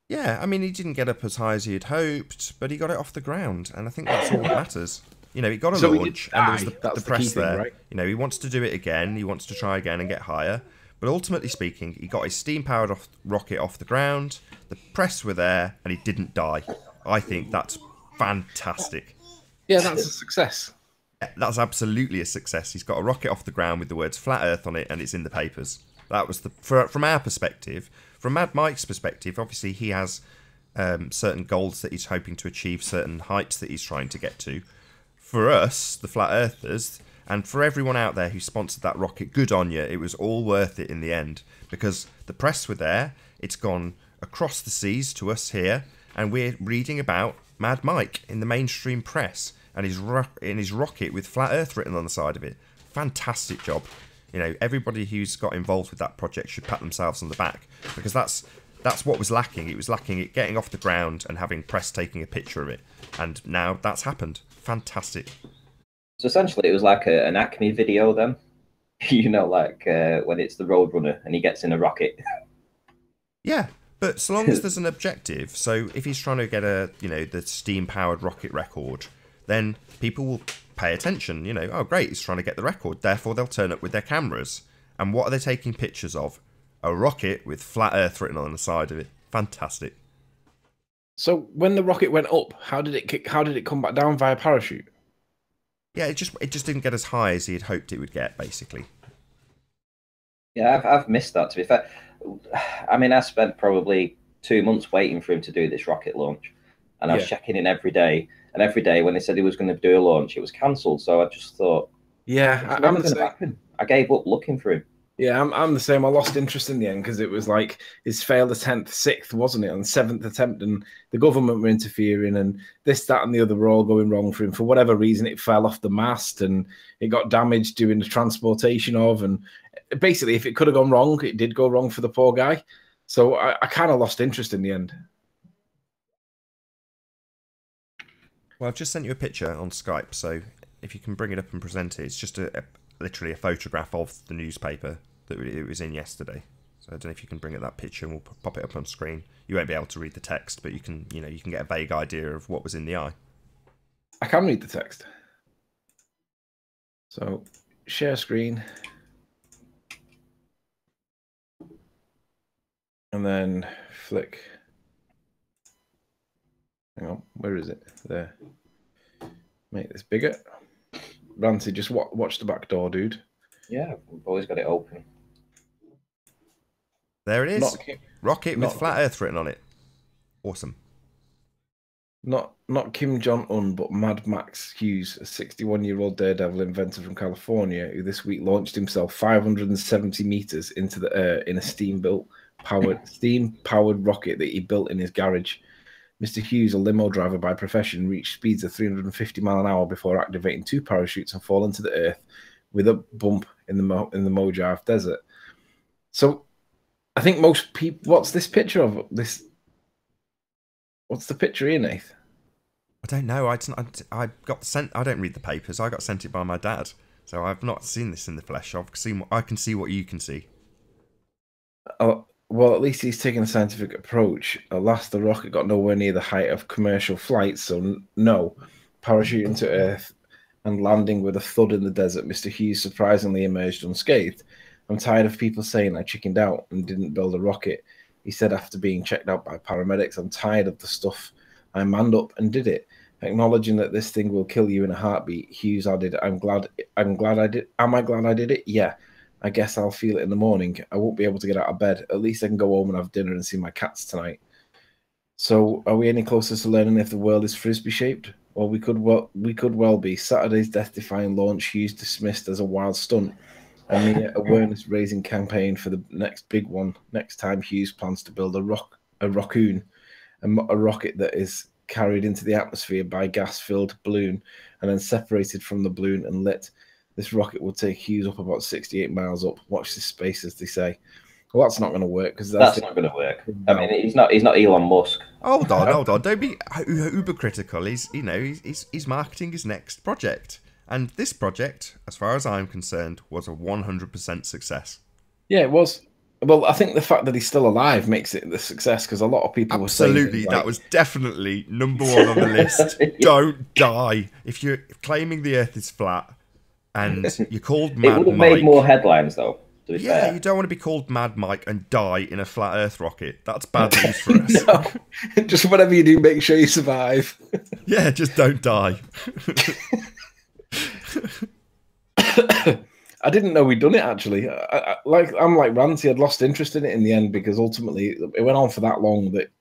Yeah, I mean, he didn't get up as high as he had hoped, but he got it off the ground, and I think that's all that matters. You know, he got a launch, and there was the press thing, there. right? You know, he wants to do it again. He wants to try again and get higher. But ultimately speaking, he got his steam-powered rocket off the ground. The press were there, and he didn't die. I think that's fantastic. Yeah, that's a success. That's absolutely a success. He's got a rocket off the ground with the words "Flat Earth" on it, and it's in the papers. That was from our perspective. From Mad Mike's perspective, obviously he has certain goals that he's hoping to achieve, certain heights that he's trying to get to. For us, the Flat Earthers, and for everyone out there who sponsored that rocket, good on you. It was all worth it in the end, because the press were there. It's gone across the seas to us here, and we're reading about Mad Mike in the mainstream press and his rocket with Flat Earth written on the side of it. Fantastic job. You know, everybody who's got involved with that project should pat themselves on the back, because that's what was lacking. It was lacking it getting off the ground and having press taking a picture of it, and now that's happened. Fantastic. So essentially, it was like an Acme video then. You know, like when it's the Roadrunner and he gets in a rocket. Yeah, but so long as there's an objective. So if he's trying to get the steam-powered rocket record, then people will pay attention. You know, oh great, he's trying to get the record. Therefore, they'll turn up with their cameras. And what are they taking pictures of? A rocket with Flat Earth written on the side of it. Fantastic. So when the rocket went up, how did it come back down via parachute? Yeah, it just didn't get as high as he had hoped it would get, basically. Yeah, I've missed that, to be fair. I mean, I spent probably 2 months waiting for him to do this rocket launch, and I was checking in every day. And every day when they said he was going to do a launch, it was cancelled. So I just thought, yeah, I'm the same. I gave up looking for him. Yeah, I'm the same. I lost interest in the end because it was like his failed attempt, 6th, wasn't it? On 7th attempt, and the government were interfering, and this, that, and the other were all going wrong for him. For whatever reason, it fell off the mast and it got damaged during the transportation of. And basically, if it could have gone wrong, it did go wrong for the poor guy. So I kind of lost interest in the end. Well, I've just sent you a picture on Skype, so if you can bring it up and present it, it's just literally a photograph of the newspaper that it was in yesterday. So I don't know if you can bring up that picture and we'll pop it up on screen. You won't be able to read the text, but you can get a vague idea of what was in the eye. I can read the text. So, share screen. And then flick. Hang on, where is it? There. Make this bigger. Ranty, just watch the back door, dude. Yeah, we've always got it open. There it is. Rocket with not flat Earth written on it. Awesome. Not Kim Jong-un, but Mad Max Hughes, a 61-year-old daredevil inventor from California, who this week launched himself 570 meters into the air in a steam-powered rocket that he built in his garage. Mr. Hughes, a limo driver by profession, reached speeds of 350 miles an hour before activating 2 parachutes and falling to the earth with a bump in the Mojave Desert. So, I think most people. What's this picture of this? What's the picture here, Nath? I don't know. I got sent. I don't read the papers. I got sent it by my dad, so I've not seen this in the flesh. I can see what you can see. Well, at least he's taking a scientific approach. Alas, the rocket got nowhere near the height of commercial flights, so no. Parachuting to Earth and landing with a thud in the desert, Mr. Hughes surprisingly emerged unscathed. I'm tired of people saying I chickened out and didn't build a rocket. He said after being checked out by paramedics, I'm tired of the stuff. I manned up and did it. Acknowledging that this thing will kill you in a heartbeat, Hughes added, I'm glad I did. Am I glad I did it? Yeah. I guess I'll feel it in the morning. I won't be able to get out of bed. At least I can go home and have dinner and see my cats tonight. So, are we any closer to learning if the world is frisbee-shaped? Well, we could well be. Saturday's death-defying launch, Hughes dismissed as a wild stunt. A mere awareness-raising campaign for the next big one. Next time, Hughes plans to build a raccoon, a rocket that is carried into the atmosphere by a gas-filled balloon and then separated from the balloon and lit. This rocket will take Hughes up about 68 miles up. Watch this space, as they say. Well, that's not going to work because that's not going to work. I mean, he's not Elon Musk. Hold on. Don't be uber critical. He's marketing his next project, and this project, as far as I'm concerned, was a 100% success. Yeah, it was. Well, I think the fact that he's still alive makes it the success because a lot of people were saying absolutely that was definitely number one on the list. Don't die if you're claiming the Earth is flat. And you're called Mad Mike. It would have made more headlines, though. To be fair. You don't want to be called Mad Mike and die in a flat Earth rocket. That's bad news for us. No, just whatever you do, make sure you survive. Yeah, just don't die. I didn't know we'd done it, actually. I'm like Ranty. I'd lost interest in it in the end because ultimately it went on for that long that,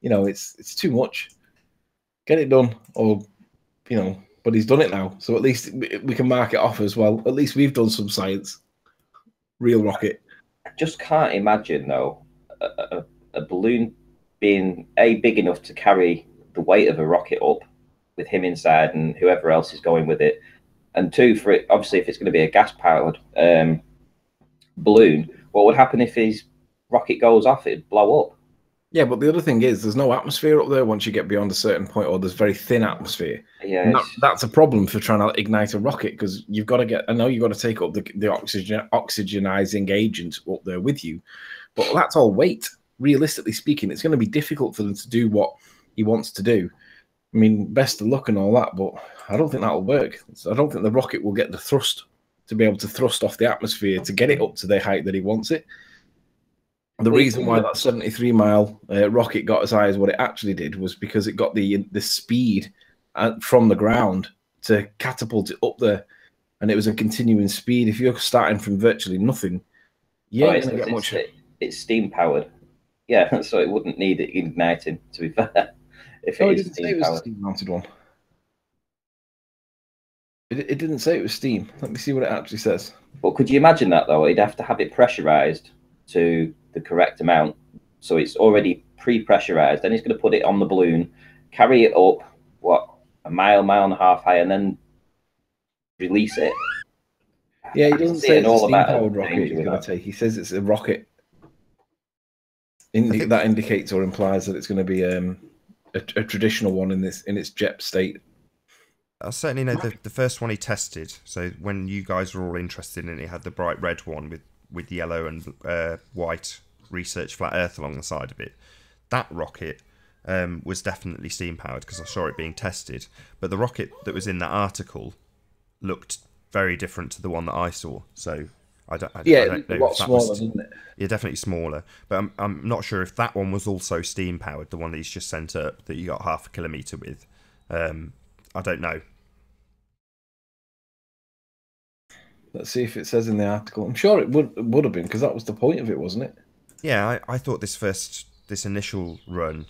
it's too much. Get it done, or, but he's done it now, so at least we can mark it off as well. At least we've done some science. Real rocket. I just can't imagine, though, a balloon being big enough to carry the weight of a rocket up with him inside and whoever else is going with it, and 2, for it, obviously, if it's going to be a gas-powered balloon, what would happen if his rocket goes off? It'd blow up. Yeah, but the other thing is there's no atmosphere up there once you get beyond a certain point, or there's very thin atmosphere. Yeah, that's a problem for trying to ignite a rocket because you've got to take up the oxygenizing agent up there with you, but that's all weight. Realistically speaking, it's going to be difficult for them to do what he wants to do. I mean, best of luck and all that, but I don't think that'll work. I don't think the rocket will get the thrust to be able to thrust off the atmosphere to get it up to the height that he wants it. The reason why that 73-mile rocket got as high as what it actually did was because it got the speed from the ground to catapult it up there, and it was a continuing speed. If you're starting from virtually nothing, it's steam powered. Yeah, so it wouldn't need it igniting. To be fair, if it didn't say it was a steam mounted one. It didn't say it was steam. Let me see what it actually says. But could you imagine that though? He'd have to have it pressurized to the correct amount, so it's already pre-pressurized. Then he's going to put it on the balloon, carry it up a mile and a half high, and then release it. Yeah, he doesn't say it's a steam-powered rocket he's going to take. He says it's a rocket. That indicates or implies that it's going to be a traditional one in its jet state. I certainly know the first one he tested. So when you guys were all interested in it, he had the bright red one with yellow and white research flat Earth along the side of it. That rocket was definitely steam powered because I saw it being tested. But the rocket that was in that article looked very different to the one that I saw. So I don't know a lot if that smaller, was, doesn't it? yeah, definitely smaller. But I'm not sure if that one was also steam powered. The one that he's just sent up that you got half a kilometre with. I don't know. Let's see if it says in the article. I'm sure it would have been, because that was the point of it, wasn't it? Yeah, I thought this initial run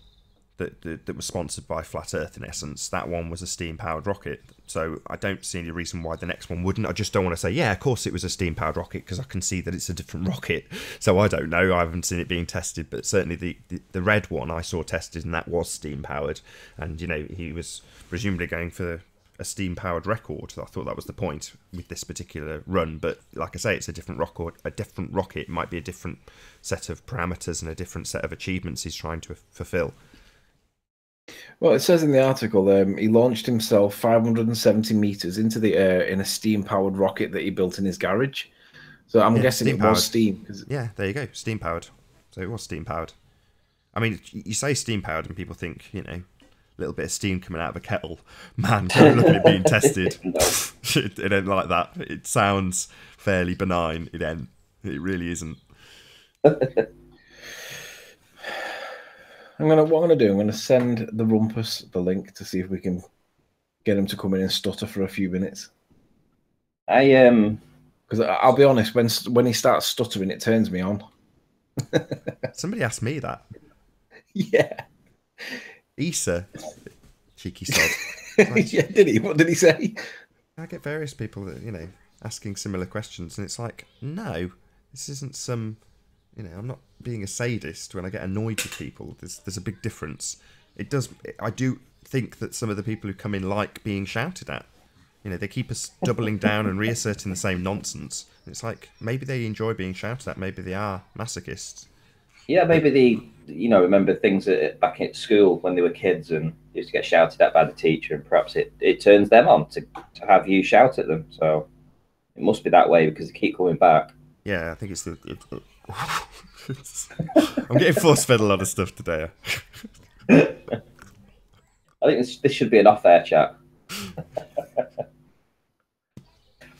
that was sponsored by Flat Earth, in essence, that one was a steam-powered rocket. So I don't see any reason why the next one wouldn't. I just don't want to say, yeah, of course it was a steam-powered rocket, because I can see that it's a different rocket. So I don't know. I haven't seen it being tested, but certainly the red one I saw tested, and that was steam-powered. And, you know, he was presumably going for a steam-powered record. I thought that was the point with this particular run. But like I say, it's a different rocket. A different rocket might be a different set of parameters and a different set of achievements he's trying to fulfill. Well, it says in the article, he launched himself 570 meters into the air in a steam-powered rocket that he built in his garage. So I'm guessing it was steam. Yeah, there you go, steam-powered. So it was steam-powered. I mean, you say steam-powered and people think, you know, a little bit of steam coming out of a kettle. Man, go look at it being tested. It ain't like that. It sounds fairly benign. It ain't. It really isn't. What I'm gonna do, I'm gonna send the Rumpus the link to see if we can get him to come in and stutter for a few minutes. Because I'll be honest, when he starts stuttering, it turns me on. Somebody asked me that. Yeah. Issa, cheeky sod. Like, yeah, did he? What did he say? I get various people that, you know, asking similar questions, and it's like, no, this isn't some. You know, I'm not being a sadist when I get annoyed with people. There's a big difference. I do think that some of the people who come in like being shouted at. You know, they keep us doubling down and reasserting the same nonsense. It's like, maybe they enjoy being shouted at. Maybe they are masochists. Yeah, maybe they, you know, remember things back at school when they were kids and used to get shouted at by the teacher, and perhaps it turns them on to have you shout at them. So it must be that way because they keep coming back. Yeah, I think it's I'm getting force-fed a lot of stuff today. I think this should be an off-air chat.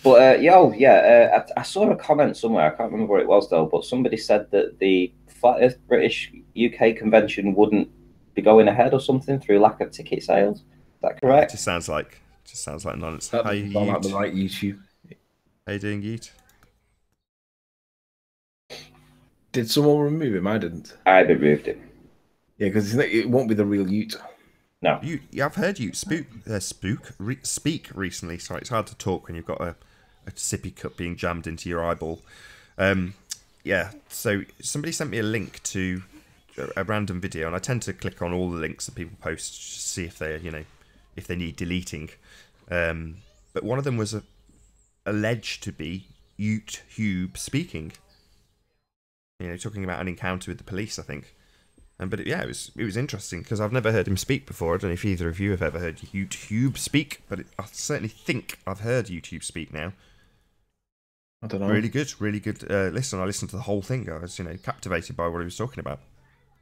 But I saw a comment somewhere. I can't remember where it was though. But somebody said that the Flat Earth British UK convention wouldn't be going ahead or something through lack of ticket sales. Is that correct? It just sounds like nonsense. That doesn't sound like the right YouTube. How you doing, Yeet? Did someone remove him? I didn't. I removed him. Yeah, because it won't be the real Ute. No. I've heard you speak recently. Sorry, it's hard to talk when you've got a sippy cup being jammed into your eyeball. Yeah, so somebody sent me a link to a random video, and I tend to click on all the links that people post to see if they, you know, if they need deleting. But one of them was alleged to be YouTube speaking. You know, talking about an encounter with the police, I think. But it was interesting because I've never heard him speak before. I don't know if either of you have ever heard YouTube speak, but I certainly think I've heard YouTube speak now. I don't know. Really good. Listen, I listened to the whole thing. I was, you know, captivated by what he was talking about.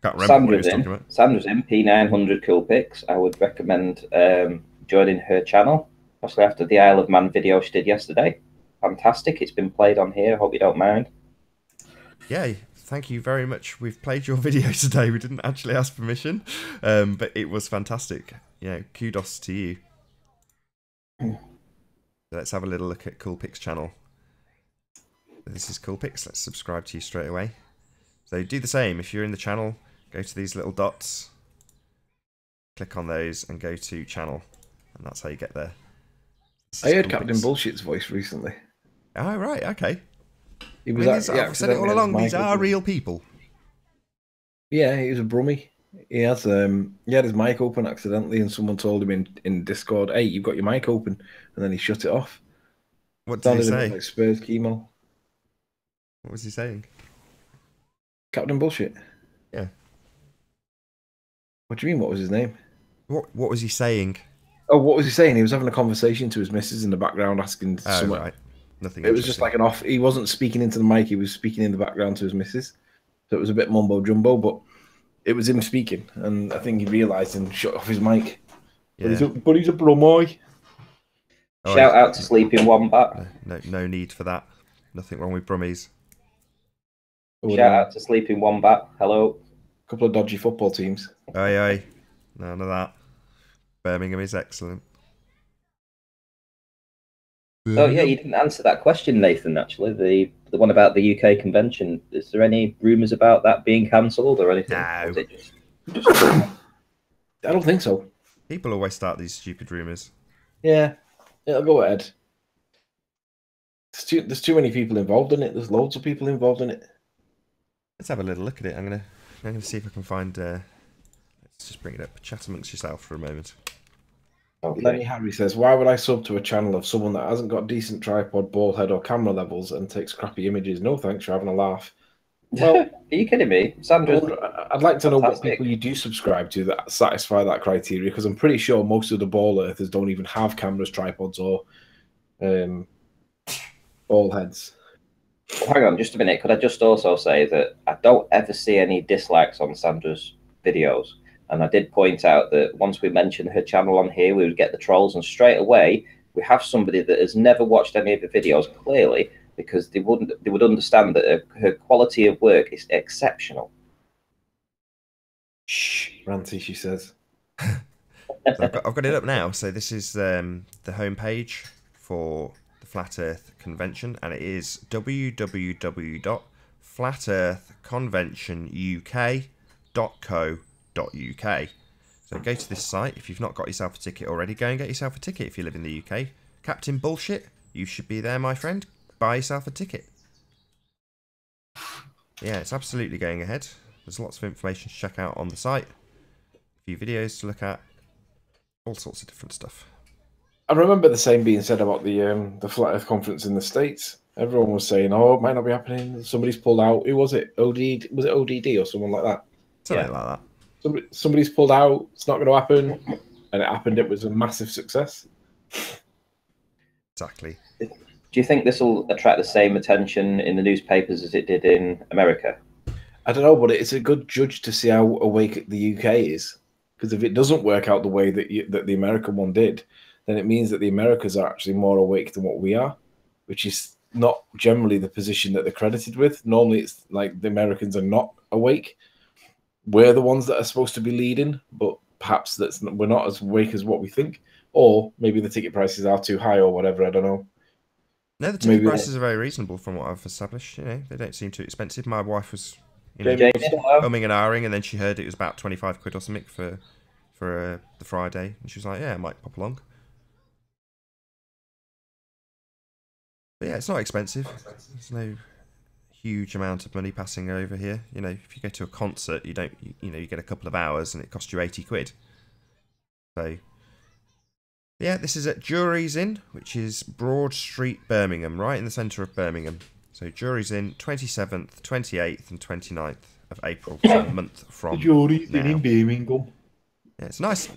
Can't remember what he was talking about. Sandra's in P900 Cool Pics. I would recommend joining her channel, especially after the Isle of Man video she did yesterday. Fantastic. It's been played on here. I hope you don't mind. Yeah, thank you very much. We've played your video today. We didn't actually ask permission, but it was fantastic. You know, kudos to you. Let's have a little look at Cool Pics channel. This is Cool Pics. Let's subscribe to you straight away. So do the same. If you're in the channel, go to these little dots, click on those, and go to channel, and that's how you get there. I heard Captain Bullshit's voice recently. Oh, right, okay. He was I've said it all along, these are real people. Yeah, he was a brummie. He had his mic open accidentally, and someone told him in Discord, "Hey, you've got your mic open," and then he shut it off. What did he say? Like Spurs chemo. What was he saying? Captain Bullshit. Yeah. What do you mean? What was his name? What was he saying? Oh, what was he saying? He was having a conversation to his missus in the background, asking something. Right. Nothing. It was just like an off. He wasn't speaking into the mic. He was speaking in the background to his missus. so it was a bit mumbo jumbo, but it was him speaking, and I think he realised and shut off his mic. Yeah. But he's a promoy. Shout out to Sleeping Wombat. No need for that. Nothing wrong with Brummies. Shout out to Sleeping Wombat. Hello. A couple of dodgy football teams. Aye. None of that. Birmingham is excellent. So yeah, you didn't answer that question, Nathan. Actually, the one about the UK convention. Is there any rumours about that being cancelled or anything? No. I don't think so. People always start these stupid rumours. Yeah, it'll go ahead. There's too many people involved in it. There's loads of people involved in it. Let's have a little look at it. I'm gonna see if I can find. Let's just bring it up. Chat amongst yourself for a moment. Okay. Lenny Harry says, "Why would I sub to a channel of someone that hasn't got decent tripod, ball head, or camera levels and takes crappy images? No thanks, you're having a laugh." Well, are you kidding me, Sandra? I'd like to know what Fantastic. people you do subscribe to that satisfy that criteria, because I'm pretty sure most of the ball earthers don't even have cameras, tripods, or ball heads. Well, hang on, just a minute. Could I just also say that I don't ever see any dislikes on Sandra's videos, and I did point out that once we mentioned her channel on here, we would get the trolls, and straight away we have somebody that has never watched any of the videos, clearly, because they would understand that her quality of work is exceptional. Shh, Ranty, she says. So I've got it up now. So this is the homepage for the Flat Earth Convention, and it is www.flatearthconventionuk.co.uk. So go to this site. If you've not got yourself a ticket already, go and get yourself a ticket if you live in the UK. Captain Bullshit, you should be there, my friend. Buy yourself a ticket. Yeah, it's absolutely going ahead. There's lots of information to check out on the site. A few videos to look at. All sorts of different stuff. I remember the same being said about the Flat Earth conference in the States. Everyone was saying, "Oh, it might not be happening." Somebody's pulled out. Who was it? OD? Was it ODD or someone like that? Something like that. Somebody's pulled out. It's not going to happen, and it happened. It was a massive success. Exactly. Do you think this will attract the same attention in the newspapers as it did in America? I don't know, but it's a good judge to see how awake the UK is. Because if it doesn't work out the way that the American one did, then it means that the Americans are actually more awake than what we are, which is not generally the position that they're credited with. Normally, it's like the Americans are not awake. We're the ones that are supposed to be leading, but perhaps we're not as awake as what we think. Or maybe the ticket prices are too high or whatever, I don't know. No, the ticket prices are very reasonable from what I've established. You know, they don't seem too expensive. My wife was, umming and ahhing, and then she heard it was about 25 quid or something for the Friday, and she was like, "Yeah, I might pop along." But yeah, it's not expensive. There's no huge amount of money passing over here. You know, if you go to a concert, you get a couple of hours, and it costs you 80 quid. So. Yeah, this is at Jury's Inn, which is Broad Street, Birmingham, right in the centre of Birmingham. So Jury's Inn, 27th, 28th and 29th of April, so a month from Jury's now. Inn in Birmingham. Yeah, it's nice.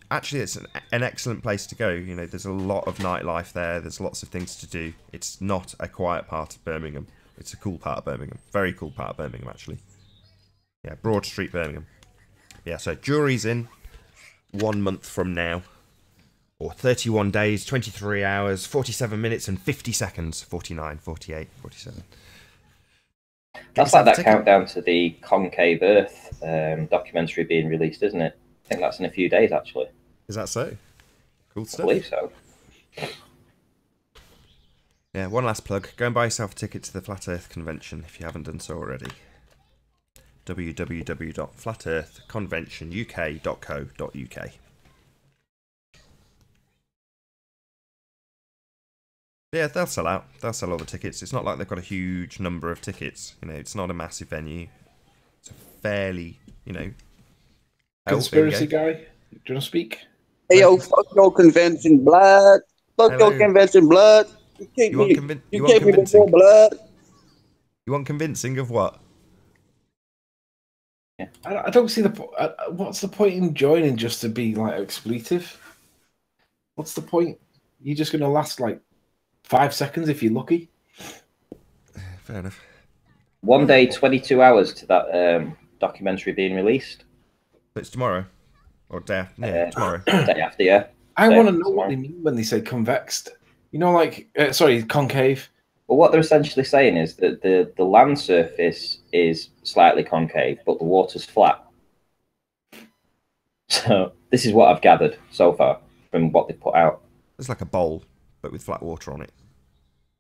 Actually, it's an excellent place to go. You know, there's a lot of nightlife there. There's lots of things to do. It's not a quiet part of Birmingham. It's a cool part of Birmingham. Very cool part of Birmingham, actually. Yeah, Broad Street, Birmingham. Yeah, so Jury's Inn, 1 month from now. Or 31 days, 23 hours, 47 minutes and 50 seconds. 49, 48, 47. That's like that countdown to the Concave Earth documentary being released, isn't it? I think that's in a few days, actually. Is that so? Cool stuff. I believe so. Yeah, one last plug. Go and buy yourself a ticket to the Flat Earth Convention if you haven't done so already. www.flatearthconventionuk.co.uk. Yeah, they'll sell out. They'll sell all the tickets. It's not like they've got a huge number of tickets. You know, it's not a massive venue. It's a fairly, Conspiracy guy, do you want to speak? Hey, yo, fuck your convention, blood. Fuck your convention, blood. You can't me before blood. You want convincing of what? Yeah. I don't see what's the point in joining just to be like expletive? What's the point? You're just going to last like 5 seconds if you're lucky. Fair enough. one day, 22 hours to that documentary being released. But it's tomorrow. Or tomorrow. Day after, yeah. I want to know what they mean when they say convexed. You know, like, sorry, concave. Well, what they're essentially saying is that the land surface is slightly concave, but the water's flat. So this is what I've gathered so far from what they've put out. It's like a bowl, but with flat water on it.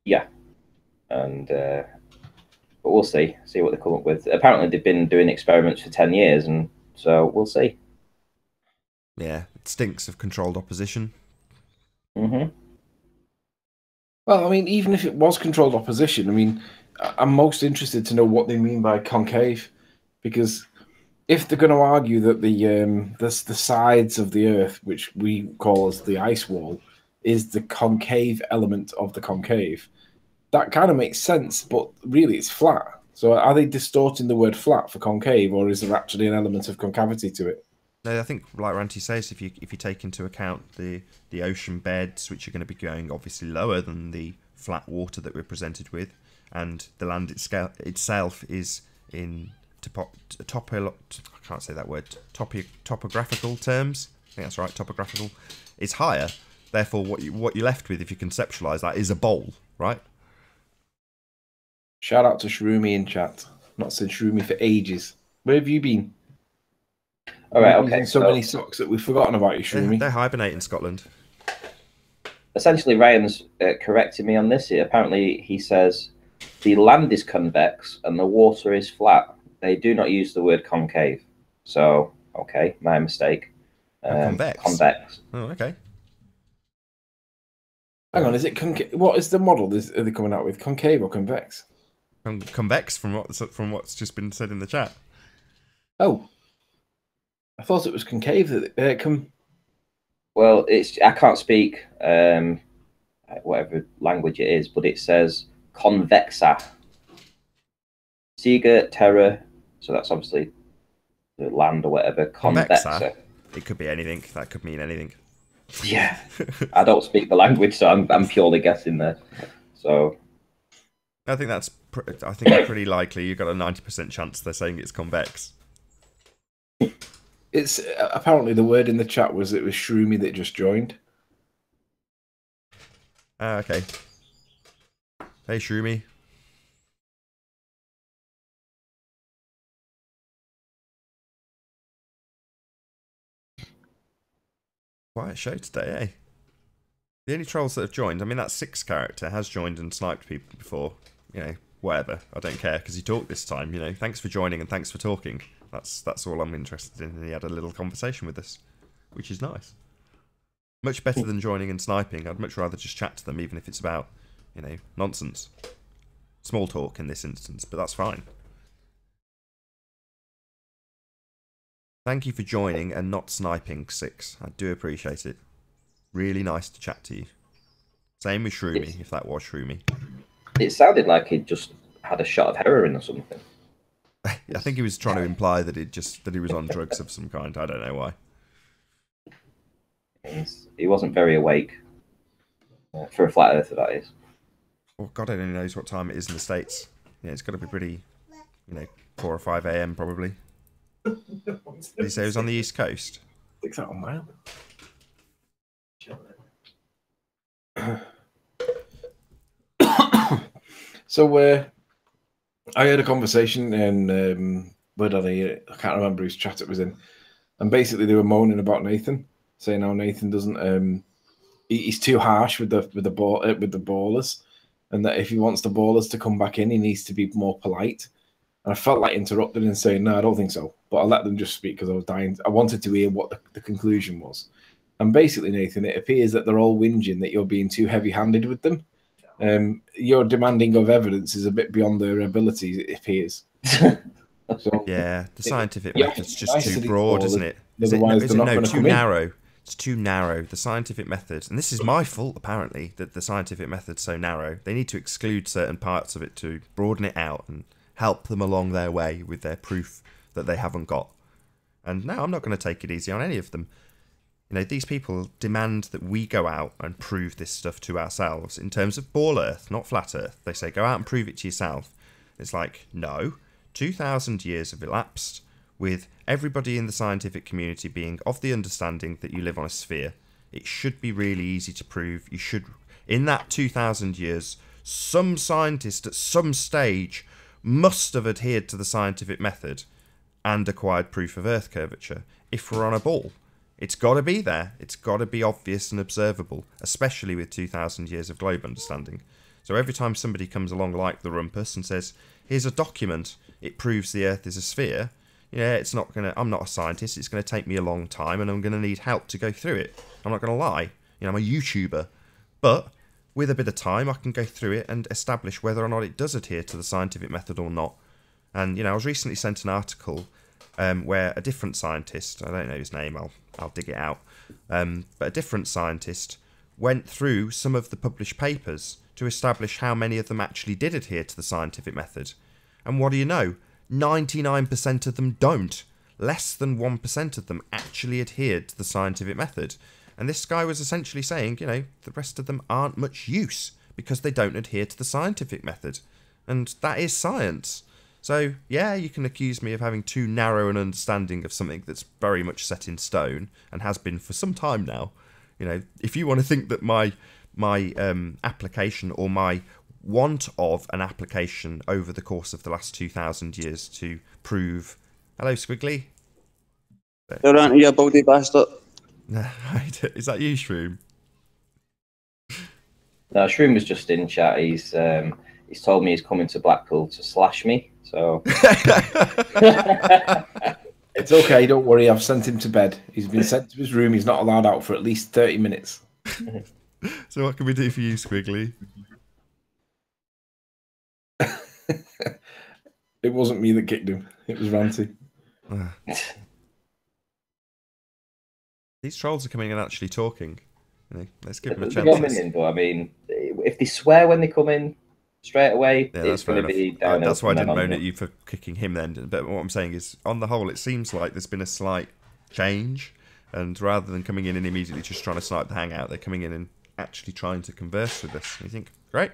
Yeah. And but we'll see what they come up with. Apparently they've been doing experiments for 10 years, and so we'll see. Yeah, it stinks of controlled opposition. Mm-hmm. Well, I mean, even if it was controlled opposition, I mean, I'm most interested to know what they mean by concave, because if they're going to argue that the sides of the Earth, which we call as the ice wall, is the concave element of the concave, that kind of makes sense, but really it's flat. So are they distorting the word flat for concave, or is there actually an element of concavity to it? No, I think, like Ranty says, if you take into account the ocean beds, which are going to be going obviously lower than the flat water that we're presented with, and the land itself is in topographical terms. I think that's right. Topographical is higher. Therefore, what you're left with, if you conceptualize that, is a bowl, right? Shout out to Shroomy in chat. Not seen Shroomy for ages. Where have you been? All right, okay. So many socks that we've forgotten about you, Shroomy. They hibernate in Scotland. Essentially, Ryan's correcting me on this. Apparently, he says the land is convex and the water is flat. They do not use the word concave. So, okay, my mistake. Convex. Convex. Oh, okay. Hang on, is it concave? What is the model? Are they coming out with concave or convex? Convex, from what's just been said in the chat. Oh, I thought it was concave. Well, I can't speak whatever language it is, but it says convexa. Siga terra, so that's obviously the land or whatever. Convexa. It could be anything. That could mean anything. Yeah, I don't speak the language, so I'm purely guessing there. So I think that's pretty likely. You've got a 90% chance they're saying it's convex. It's apparently the word in the chat was it was Shroomy that just joined. Okay. Hey, Shroomy. Quiet show today, eh? The only trolls that have joined, I mean, that 6 character has joined and sniped people before. You know, whatever. I don't care, because he talked this time, you know. Thanks for joining and thanks for talking. That's all I'm interested in. And he had a little conversation with us, which is nice. Much better than joining and sniping. I'd much rather just chat to them, even if it's about, you know, nonsense. Small talk in this instance, but that's fine. Thank you for joining and not sniping, 6. I do appreciate it. Really nice to chat to you. Same with Shroomy, if that was Shroomy. It sounded like he'd just had a shot of heroin or something. I think he was trying to imply that he was on drugs of some kind. I don't know why. He wasn't very awake for a flat earther, that is. Well, God only knows what time it is in the States. Yeah, it's got to be pretty, you know, 4 or 5 a.m. probably. Did he say it was on the East Coast? 6 out of mile. So I had a conversation and where did I hear it? I can't remember whose chat it was in. And basically they were moaning about Nathan, saying how Nathan doesn't he's too harsh with the ballers, and that if he wants the ballers to come back in, he needs to be more polite. And I felt like interrupting and saying, no, I don't think so. But I let them just speak because I was dying. I wanted to hear what the conclusion was. And basically, Nathan, it appears that they're all whinging that you're being too heavy-handed with them. Your demanding of evidence is a bit beyond their abilities, it appears. So, yeah, the scientific method's just nice too broad, isn't it? Too narrow. It's too narrow. The scientific method, and this is my fault apparently, that the scientific method's so narrow. They need to exclude certain parts of it to broaden it out and help them along their way with their proof that they haven't got. And no, I'm not going to take it easy on any of them. You know, these people demand that we go out and prove this stuff to ourselves in terms of ball Earth, not flat Earth. They say, go out and prove it to yourself. It's like, no, 2,000 years have elapsed with everybody in the scientific community being of the understanding that you live on a sphere. It should be really easy to prove. You should, in that 2,000 years, some scientist at some stage must have adhered to the scientific method and acquired proof of Earth curvature. If we're on a ball, it's got to be there. It's got to be obvious and observable, especially with 2,000 years of globe understanding. So every time somebody comes along like the Rumpus and says, here's a document, it proves the Earth is a sphere, yeah, it's not going to, I'm not a scientist, it's going to take me a long time and I'm going to need help to go through it. I'm not going to lie, I'm a YouTuber. But with a bit of time, I can go through it and establish whether or not it does adhere to the scientific method or not. And, I was recently sent an article where a different scientist, I don't know his name, I'll dig it out, but a different scientist went through some of the published papers to establish how many of them actually did adhere to the scientific method. And what do you know? 99% of them don't. Less than 1% of them actually adhered to the scientific method. And this guy was essentially saying, the rest of them aren't much use because they don't adhere to the scientific method. And that is science. So, yeah, you can accuse me of having too narrow an understanding of something that's very much set in stone and has been for some time now. If you want to think that my application or my want of an application over the course of the last 2,000 years to prove... Hello, Squiggly. You bogey bastard. Is that you, Shroom? No, Shroom was just in chat. He's told me he's coming to Blackpool to slash me. So it's okay. Don't worry. I've sent him to bed. He's been sent to his room. He's not allowed out for at least 30 minutes. So what can we do for you, Squiggly? It wasn't me that kicked him. It was Ranty. These trolls are coming and actually talking. Let's give them a They're chance. coming in, but I mean, if they swear when they come in straight away, Yeah, it's going to be down. That's why I didn't moan at you for kicking him then. But what I'm saying is, on the whole, it seems like there's been a slight change. And rather than coming in and immediately just trying to snipe the hangout, they're coming in and actually trying to converse with us. And you think, great,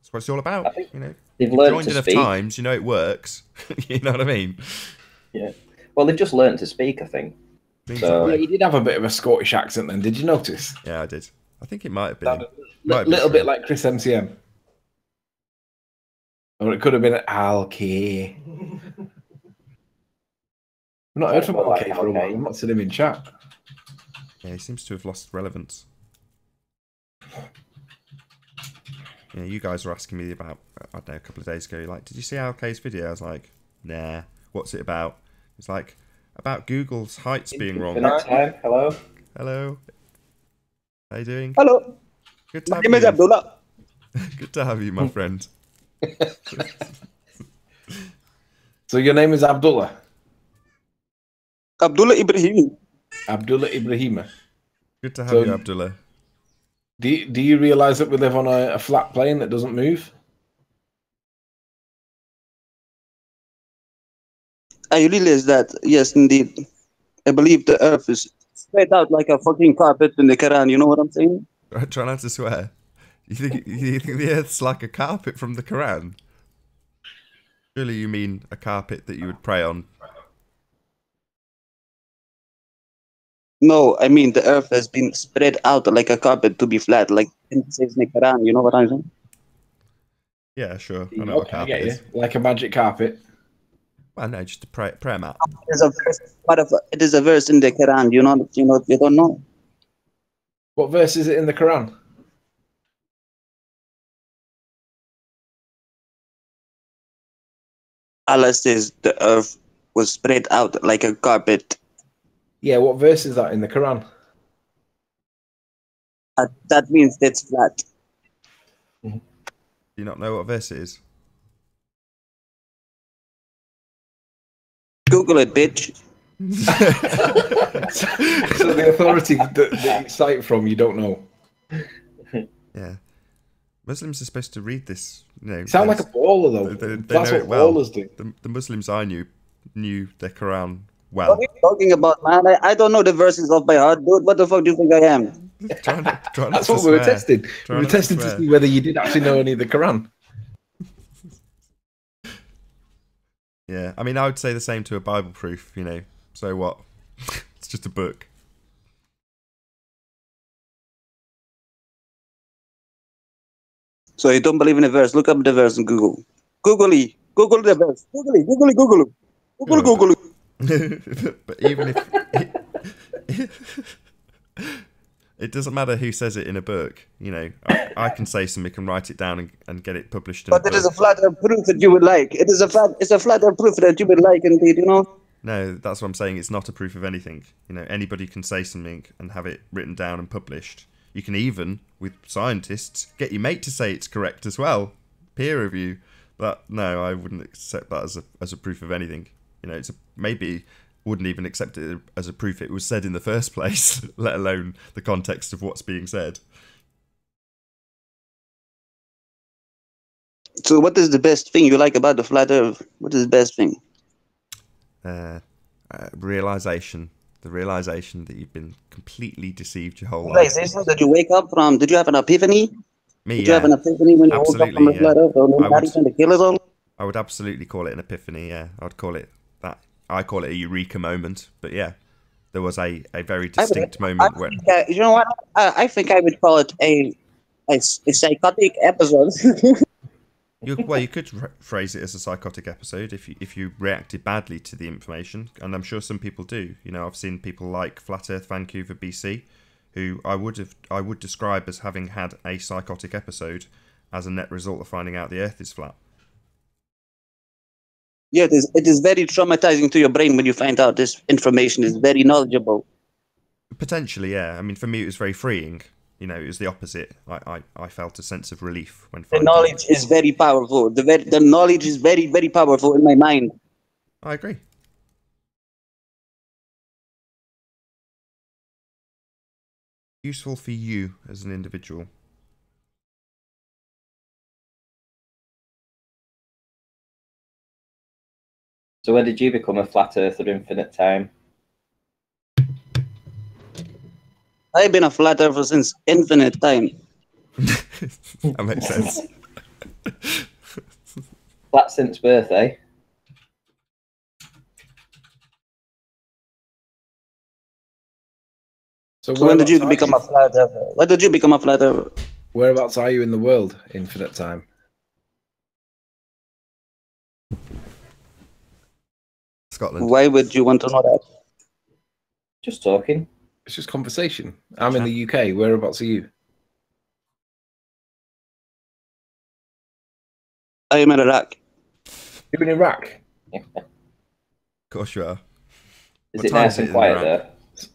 that's what it's all about. They've learned joined to enough speak. times, it works. You know what I mean? Yeah. Well, they've just learned to speak, I think. So, yeah, he did have a bit of a Scottish accent then. Did you notice? Yeah, I did. I think it might have been. A little bit like Chris MCM. Or it could have been Alki. I've not heard from Alki for a while. I'm not seeing him in chat. Yeah, he seems to have lost relevance. Yeah, you guys were asking me about, I don't know, a couple of days ago, like, did you see Alki's video? I was like, nah. What's it about? It's like, about Google's heights being wrong. Hello. Hello. How you doing? Hello. Good to My have name is you. Abdullah. Good to have you, my friend. So your name is Abdullah? Abdullah Ibrahim. Abdullah Ibrahima. Good to have you, Abdullah. Do you realise that we live on a flat plane that doesn't move? I realize that, yes, indeed. I believe the earth is spread out like a fucking carpet in the Quran. You know what I'm saying? Try not to swear. You think the earth's like a carpet from the Quran? Surely you mean a carpet that you would pray on? No, I mean the earth has been spread out like a carpet to be flat, like it says in the Quran. You know what I'm saying? Yeah, sure. I know what a carpet is. Like a magic carpet. Well, no, just a prayer mat. There's a verse, it is a verse in the Quran. You don't know. What verse is it in the Quran? Allah says the earth was spread out like a carpet. Yeah, what verse is that in the Quran? That means it's flat. Do you not know what verse it is? Google it, bitch. So the authority that you cite from, you don't know. Yeah. Muslims are supposed to read this. You sound like a baller, though. That's what ballers do. The Muslims I knew their Quran What well. are you talking about, man? I don't know the verses off by heart, dude. What the fuck do you think I am? That's what we were testing. We were testing to see whether you did actually know any of the Quran. Yeah, I mean, I would say the same to a Bible proof, you know. So what? It's just a book. So you don't believe in a verse? Look up the verse on Google. Google the verse. Google. But even if it doesn't matter who says it in a book, you know, I can say something, can write it down and get it published in a book. But it is a flat earth proof that you would like. It's a flat earth proof that you would like, indeed, you know. No, that's what I'm saying. It's not a proof of anything. You know, anybody can say something and have it written down and published. You can even, with scientists, get your mate to say it's correct as well. Peer review. But no, I wouldn't accept that as a proof of anything. You know, maybe wouldn't even accept it as a proof it was said in the first place, let alone the context of what's being said. So what is the best thing you like about the flat earth? What is the best thing? Realization. The realization that you've been completely deceived your whole life. Realization that you wake up from. Did you have an epiphany? Did you have an epiphany when you woke up from the flat earth? Or nobody trying to kill us all? I would absolutely call it an epiphany, yeah. I would call it that. I call it a eureka moment. But yeah, there was a very distinct moment where... you know what? I think I would call it a psychotic episode. You could phrase it as a psychotic episode if you reacted badly to the information, and I'm sure some people do. You know, I've seen people like Flat Earth Vancouver, BC, who I would describe as having had a psychotic episode as a net result of finding out the Earth is flat. Yeah, it is very traumatizing to your brain when you find out this information is very knowledgeable. Potentially, yeah. I mean, for me, it was very freeing. You know, it was the opposite. I felt a sense of relief when finding the knowledge is very powerful. The knowledge is very, very powerful in my mind. I agree. Useful for you as an individual. So when did you become a flat earther, Infinite Time? I've been a flat earther since infinite time. That makes sense. Flat since birth, eh? So when did you become a flat earther? When did you become a flat earther? Whereabouts are you in the world, Infinite Time? Scotland. Why would you want to know that? Just talking. It's just conversation. I'm in the UK. Whereabouts are you? I am in Iraq. You're in Iraq? Of course you are. Is it nice and quiet there?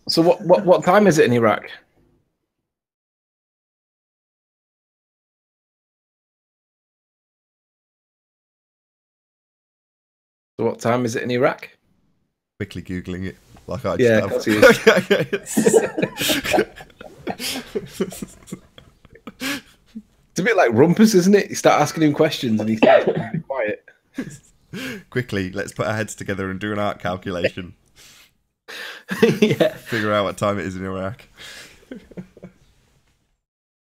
So what time is it in Iraq? So what time is it in Iraq? Quickly Googling it, like I just have. It's a bit like Rumpus, isn't it? You start asking him questions and he starts being quiet. Quickly, let's put our heads together and do an art calculation. Yeah. Figure out what time it is in Iraq.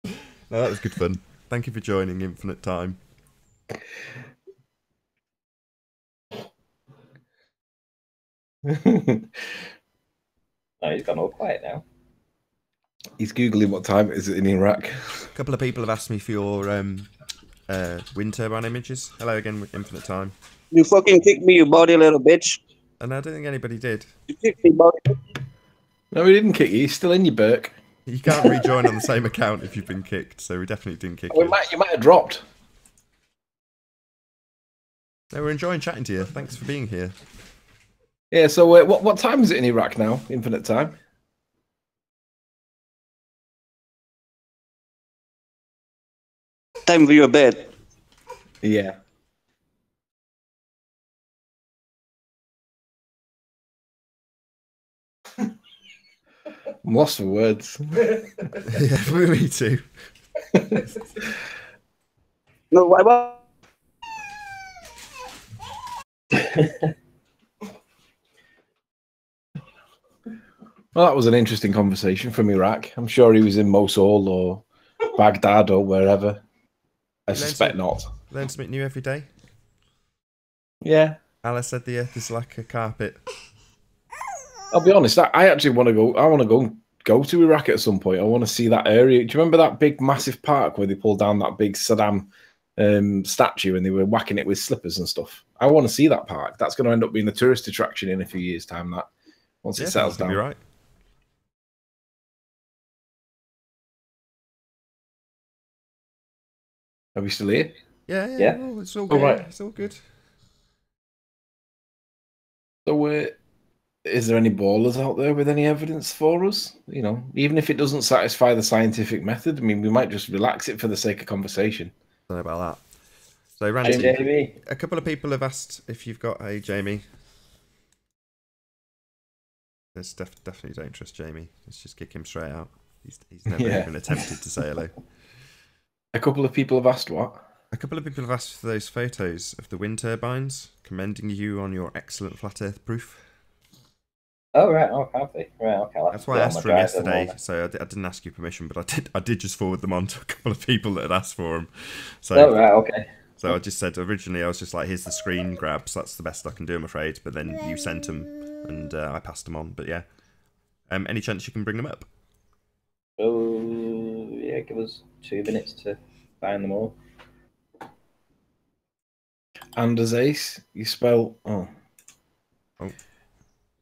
No, that was good fun. Thank you for joining Infinite Time. No, he's gone all quiet now. He's Googling what time it is in Iraq. A couple of people have asked me for your wind turbine images. Hello again with Infinite Time. You fucking kicked me, you body little bitch. And I don't think anybody did. You kicked me, body. No, we didn't kick you. You're still in your Burke. You can't rejoin on the same account if you've been kicked, so we definitely didn't kick you. You might have dropped. No, we're enjoying chatting to you. Thanks for being here. Yeah, so what time is it in Iraq now, Infinite Time? Time for your bed. Yeah. I'm lost for words. Yeah, me too. No, why? Well, that was an interesting conversation from Iraq. I'm sure he was in Mosul or Baghdad or wherever. I suspect not. Learn something new every day. Yeah. Alice said the Earth is like a carpet. I'll be honest. I actually want to go. I want to go to Iraq at some point. I want to see that area. Do you remember that big, massive park where they pulled down that big Saddam statue and they were whacking it with slippers and stuff? I want to see that park. That's going to end up being a tourist attraction in a few years' time. That once it settles down. You're right. Are we still here? Yeah. Oh, it's all good. Right. It's all good. So, is there any ballers out there with any evidence for us? You know, even if it doesn't satisfy the scientific method, I mean, we might just relax it for the sake of conversation. Don't know about that. So, Randy, Jamie. a couple of people have asked if you've got a Jamie. It's definitely don't trust Jamie. Let's just kick him straight out. He's never even attempted to say hello. A couple of people have asked what? A couple of people have asked for those photos of the wind turbines, commending you on your excellent flat Earth proof. Oh right, have they? Right, okay. That's why I asked for him yesterday. So I didn't ask you permission, but I did just forward them on to a couple of people that had asked for them. So, oh right, okay. So I just said originally I was just like, here's the screen grabs. That's the best I can do, I'm afraid. But then you sent them, and I passed them on. But yeah, any chance you can bring them up? Oh yeah, give us 2 minutes to find them all. Anders Ace, you spell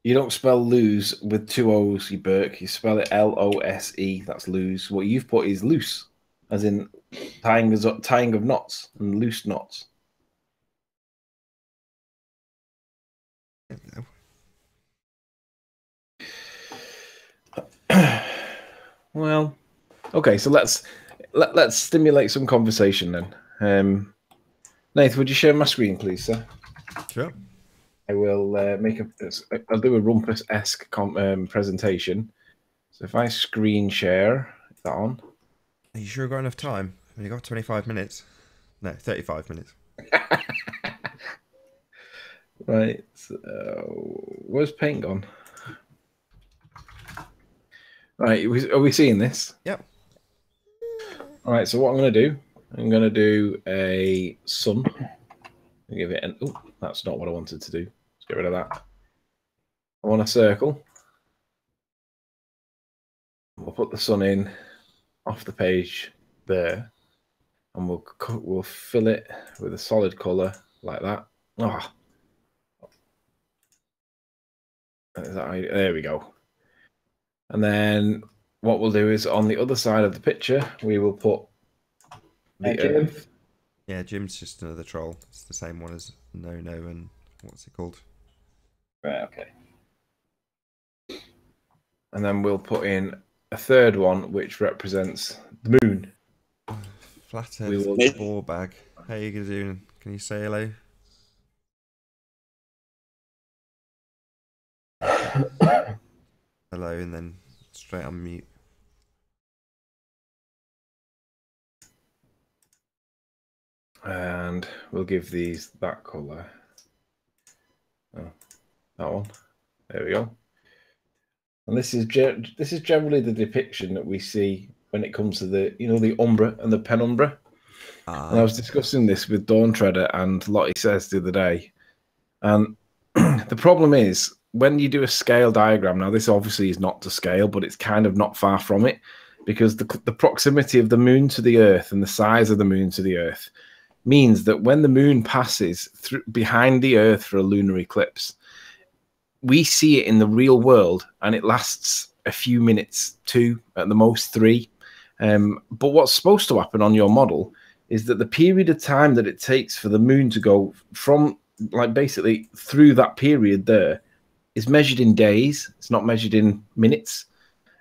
you don't spell lose with 2 O's, you Burke. You spell it Lose. That's lose. What you've put is loose, as in tying of knots and loose knots. Well, okay. So let's stimulate some conversation then. Nath, would you share my screen, please, sir? Sure. I will I'll do a Rumpus-esque presentation. So if I screen share, is that on? Are you sure you've got enough time? You've got 25 minutes. No, 35 minutes. Right. So, where's paint gone? Right. Are we seeing this? Yep. All right. So what I'm going to do a sun. Give it an. Oh, that's not what I wanted to do. Let's get rid of that. I want a circle. We'll put the sun in off the page there, and we'll fill it with a solid color like that. Ah, there we go. And then what we'll do is on the other side of the picture, we will put the Earth. Yeah, Jim's just another troll. It's the same one as No and what's it called? Right, okay. And then we'll put in a third one, which represents the moon. Flat Earth ball bag. How are you gonna do? Can you say hello? Hello, and then straight on mute. And we'll give these that color. Oh, that one. There we go. And this is generally the depiction that we see when it comes to the the umbra and the penumbra. And I was discussing this with Dawn Treader and Lottie Says the other day, and the problem is when you do a scale diagram. Now, this obviously is not to scale, but it's kind of not far from it, because the proximity of the moon to the Earth and the size of the moon to the Earth means that when the moon passes through behind the Earth for a lunar eclipse, we see it in the real world, and it lasts a few minutes, 2 at the most 3. But what's supposed to happen on your model is that the period of time that it takes for the moon to go from, like, basically through that period there is measured in days. It's not measured in minutes.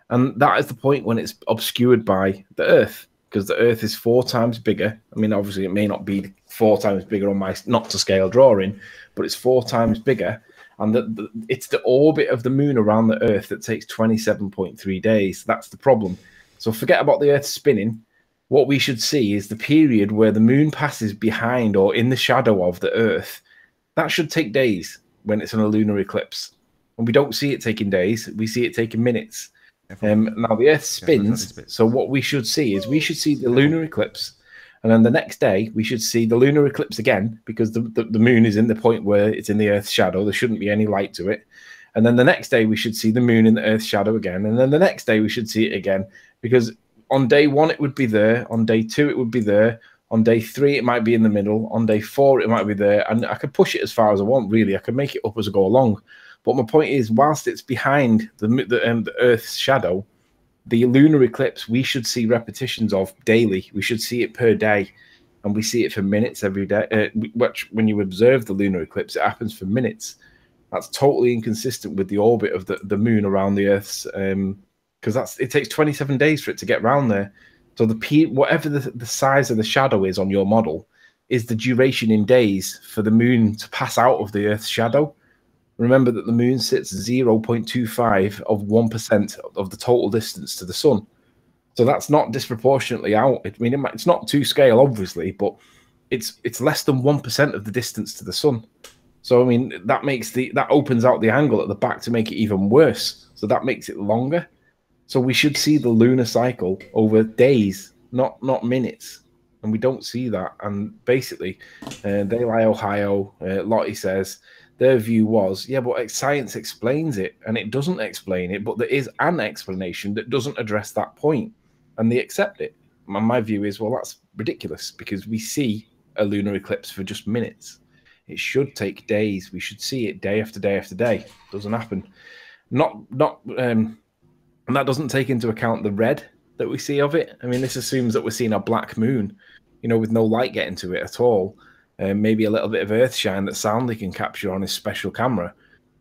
And that is the point when it's obscured by the Earth, because the Earth is 4 times bigger. I mean, obviously, it may not be 4 times bigger on my not-to-scale drawing, but it's 4 times bigger. And it's the orbit of the moon around the Earth that takes 27.3 days. That's the problem. So forget about the Earth spinning. What we should see is the period where the moon passes behind or in the shadow of the Earth. That should take days when it's on a lunar eclipse. And we don't see it taking days. We see it taking minutes. Now, the Earth spins. So what we should see is the lunar eclipse. And then the next day, we should see the lunar eclipse again, because the moon is in the point where it's in the Earth's shadow. There shouldn't be any light to it. And then the next day, we should see the moon in the Earth's shadow again. And then the next day, we should see it again, because on day 1, it would be there. On day 2, it would be there. On day 3, it might be in the middle. On day 4, it might be there. And I could push it as far as I want, really. I could make it up as I go along. But my point is, whilst it's behind the Earth's shadow, the lunar eclipse, we should see repetitions of daily. We should see it per day. And we see it for minutes every day. Which, when you observe the lunar eclipse, it happens for minutes. That's totally inconsistent with the orbit of the moon around the Earth's, because it takes 27 days for it to get round there. So whatever the size of the shadow is on your model is the duration in days for the moon to pass out of the Earth's shadow. Remember that the moon sits 0.25 of 1% of the total distance to the sun. So that's not disproportionately out. I mean, it's not to scale, obviously, but it's less than 1% of the distance to the sun. So I mean, that opens out the angle at the back to make it even worse. So that makes it longer. So we should see the lunar cycle over days, not minutes. And we don't see that. And basically, They Lie Ohio, Lottie says, their view was, yeah, but science explains it, and it doesn't explain it, but there is an explanation that doesn't address that point, and they accept it. And my view is, well, that's ridiculous, because we see a lunar eclipse for just minutes. It should take days. We should see it day after day after day. It doesn't happen. And that doesn't take into account the red that we see of it. I mean, this assumes that we're seeing a black moon, with no light getting to it at all. Maybe a little bit of earth shine that Soundly can capture on his special camera.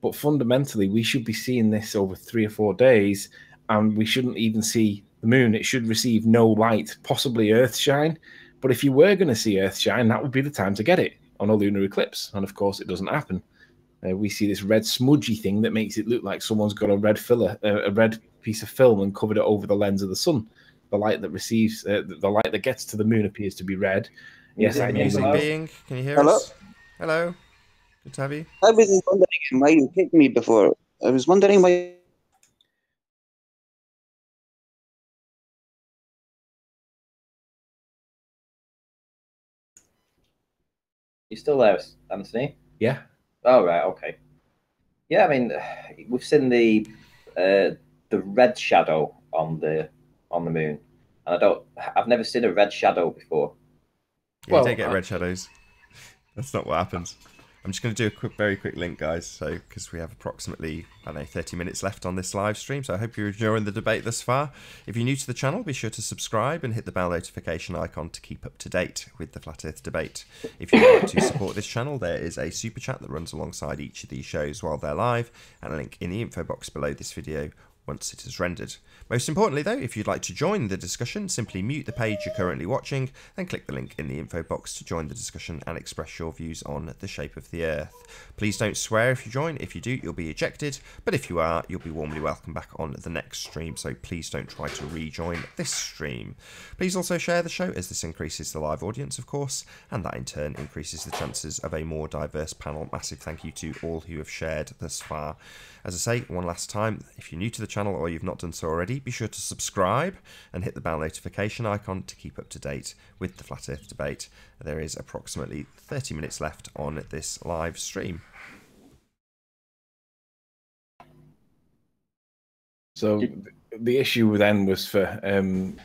But fundamentally, we should be seeing this over 3 or 4 days, and we shouldn't even see the moon. It should receive no light, possibly earth shine. But if you were going to see earth shine, that would be the time to get it on a lunar eclipse. And of course, it doesn't happen. We see this red smudgy thing that makes it look like someone's got a red piece of film and covered it over the lens of the sun. The light that receives, the light that gets to the moon appears to be red. Yes, I Music being. Can you hear us? Hello. Good to have you. I was wondering why you kicked me before. I was wondering why. You still there, Anthony? Yeah. Oh, right, okay. Yeah, I mean, we've seen the red shadow on the moon, and I've never seen a red shadow before. Yeah, you don't get red shadows. That's not what happens. I'm just going to do a very quick link, guys, so because we have approximately, 30 minutes left on this live stream, so I hope you're enjoying the debate thus far. If you're new to the channel, be sure to subscribe and hit the bell notification icon to keep up to date with the Flat Earth debate. If you'd like to support this channel, there is a super chat that runs alongside each of these shows while they're live, and a link in the info box below this video once it is rendered. Most importantly though, if you'd like to join the discussion, simply mute the page you're currently watching, then click the link in the info box to join the discussion and express your views on the shape of the Earth. Please don't swear if you join. If you do, you'll be ejected, but if you are, you'll be warmly welcome back on the next stream, so please don't try to rejoin this stream. Please also share the show, as this increases the live audience, of course, and that in turn increases the chances of a more diverse panel. Massive thank you to all who have shared thus far. As I say, one last time, if you're new to the channel or you've not done so already, be sure to subscribe and hit the bell notification icon to keep up to date with the Flat Earth debate. There is approximately 30 minutes left on this live stream. So the issue then was for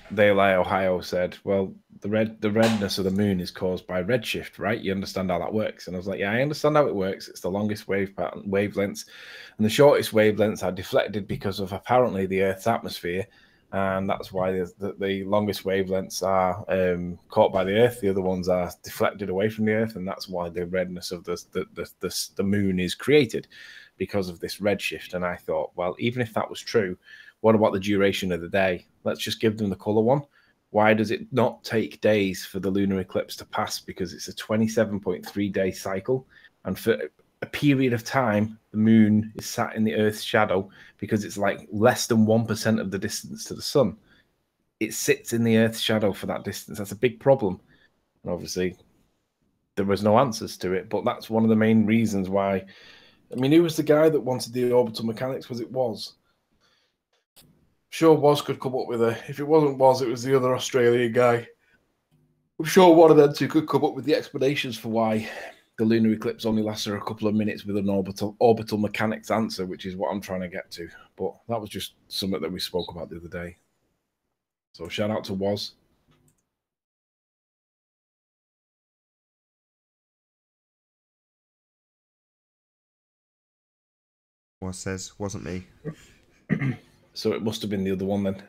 They Lie Ohio said, well, the redness of the moon is caused by redshift, right? You understand how that works? And I was like, yeah, I understand how it works. It's the longest wavelengths, and the shortest wavelengths are deflected because of apparently the Earth's atmosphere, and that's why the longest wavelengths are caught by the Earth. The other ones are deflected away from the Earth, and that's why the redness of the moon is created, because of this redshift. And I thought, well, even if that was true, what about the duration of the day? Let's just give them the color one. Why does it not take days for the lunar eclipse to pass? Because it's a 27.3-day cycle. And for a period of time, the moon is sat in the Earth's shadow because it's like less than 1% of the distance to the sun. It sits in the Earth's shadow for that distance. That's a big problem. And obviously, there was no answers to it. But that's one of the main reasons why. I mean, who was the guy that wanted the orbital mechanics? Was it Woz? Sure, Woz could come up with a. If it wasn't Woz, it was the other Australian guy. I'm sure one of them two could come up with the explanations for why the lunar eclipse only lasted a couple of minutes with an orbital mechanics answer, which is what I'm trying to get to. But that was just something that we spoke about the other day. So shout out to Woz. Woz says, wasn't me. So it must have been the other one then.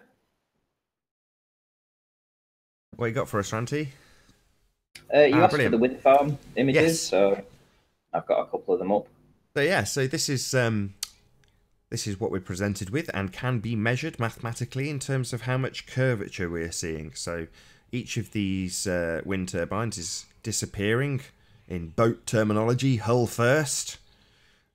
What you got for us, Ranty? You asked brilliant. for the wind farm images, Yes. so I've got a couple of them up. So yeah, so this is what we're presented with and can be measured mathematically in terms of how much curvature we're seeing. So each of these wind turbines is disappearing, in boat terminology, hull first.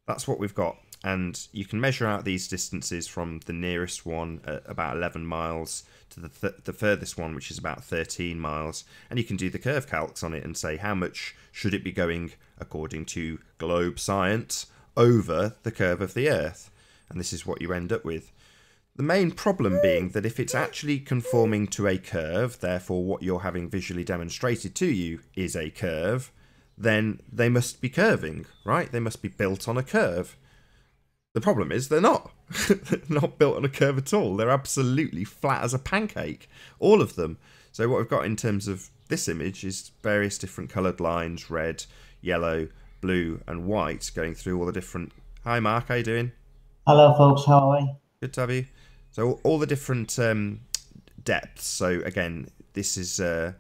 That's what we've got. And you can measure out these distances from the nearest one at about 11 miles to the furthest one, which is about 13 miles. And you can do the curve calcs on it and say how much should it be going, according to globe science, over the curve of the Earth. And this is what you end up with. The main problem being that if it's actually conforming to a curve, therefore what you're having visually demonstrated to you is a curve, then they must be curving, right? They must be built on a curve. The problem is they're not. They're not built on a curve at all. They're absolutely flat as a pancake, all of them. So what we've got in terms of this image is various different coloured lines, red, yellow, blue and white, going through all the different... Hi Mark, how you doing? Hello folks, how are we? Good to have you. So all the different depths. So again, this is the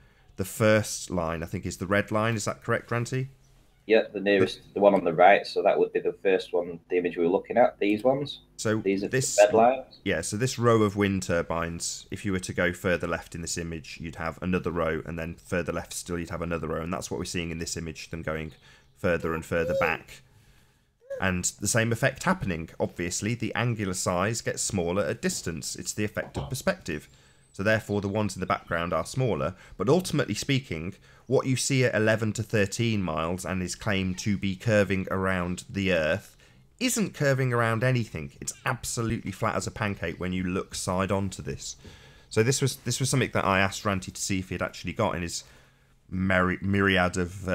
first line, I think is the red line. Is that correct, Ranty? Yeah, the nearest, the one on the right. So that would be the first one, the image we were looking at. These ones. So these are this the red lines. Yeah. So this row of wind turbines, if you were to go further left in this image, you'd have another row, and then further left still, you'd have another row, and that's what we're seeing in this image. Them going further and further back. And the same effect happening. Obviously, the angular size gets smaller at distance. It's the effect of perspective. So therefore, the ones in the background are smaller. But ultimately speaking, what you see at 11 to 13 miles and is claimed to be curving around the Earth isn't curving around anything. It's absolutely flat as a pancake when you look side on to this. So this was something that I asked Ranty to see if he had actually got in his myriad of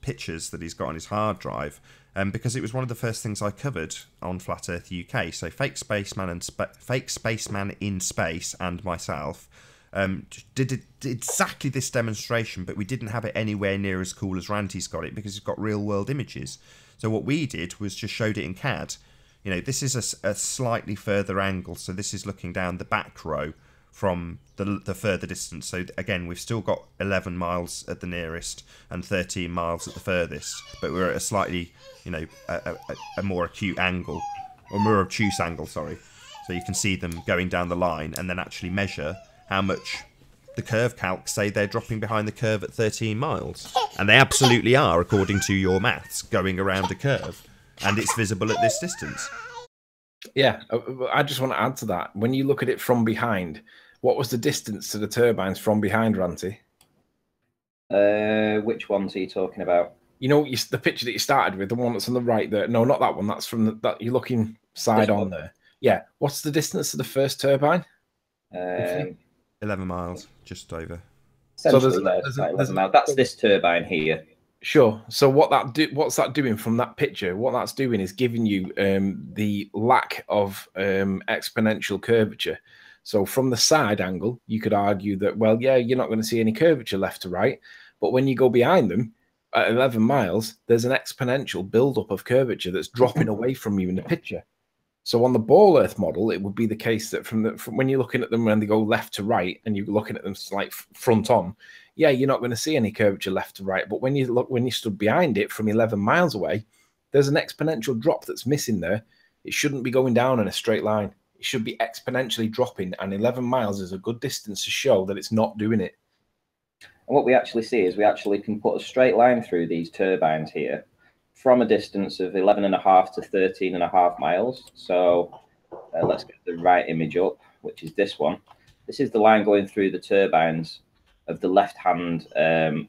pictures that he's got on his hard drive. Because it was one of the first things I covered on Flat Earth UK. So Fake Spaceman in Space and myself did exactly this demonstration, but we didn't have it anywhere near as cool as Ranty's got it because it's got real world images. So what we did was just showed it in CAD. You know, this is a slightly further angle, so this is looking down the back row from the further distance. So again, we've still got 11 miles at the nearest and 13 miles at the furthest, but we're at a slightly, you know, a more acute angle, or more obtuse angle, sorry. So you can see them going down the line and then actually measure how much the curve calcs say they're dropping behind the curve at 13 miles. And they absolutely are, according to your maths, going around a curve. And it's visible at this distance. Yeah, I just want to add to that. When you look at it from behind, what was the distance to the turbines from behind, Ranty? Which ones are you talking about? You know, the picture that you started with, the one that's on the right there. No, not that one. That's from that you're looking side on there. Yeah. What's the distance to the first turbine? 11 miles, just over. So there's 11 miles. That's this turbine here. Sure. So what's that doing from that picture? What that's doing is giving you the lack of exponential curvature. So from the side angle, you could argue that, well, yeah, you're not going to see any curvature left to right. But when you go behind them at 11 miles, there's an exponential buildup of curvature that's dropping away from you in the picture. So on the ball earth model, it would be the case that from when you're looking at them when they go left to right and you're looking at them like front on, yeah, you're not going to see any curvature left to right. But when you stood behind it from 11 miles away, there's an exponential drop that's missing there. It shouldn't be going down in a straight line. It should be exponentially dropping, and 11 miles is a good distance to show that it's not doing it. And what we actually see is we actually can put a straight line through these turbines here from a distance of 11.5 to 13.5 miles. So let's get the right image up, which is this one. This is the line going through the turbines of the left-hand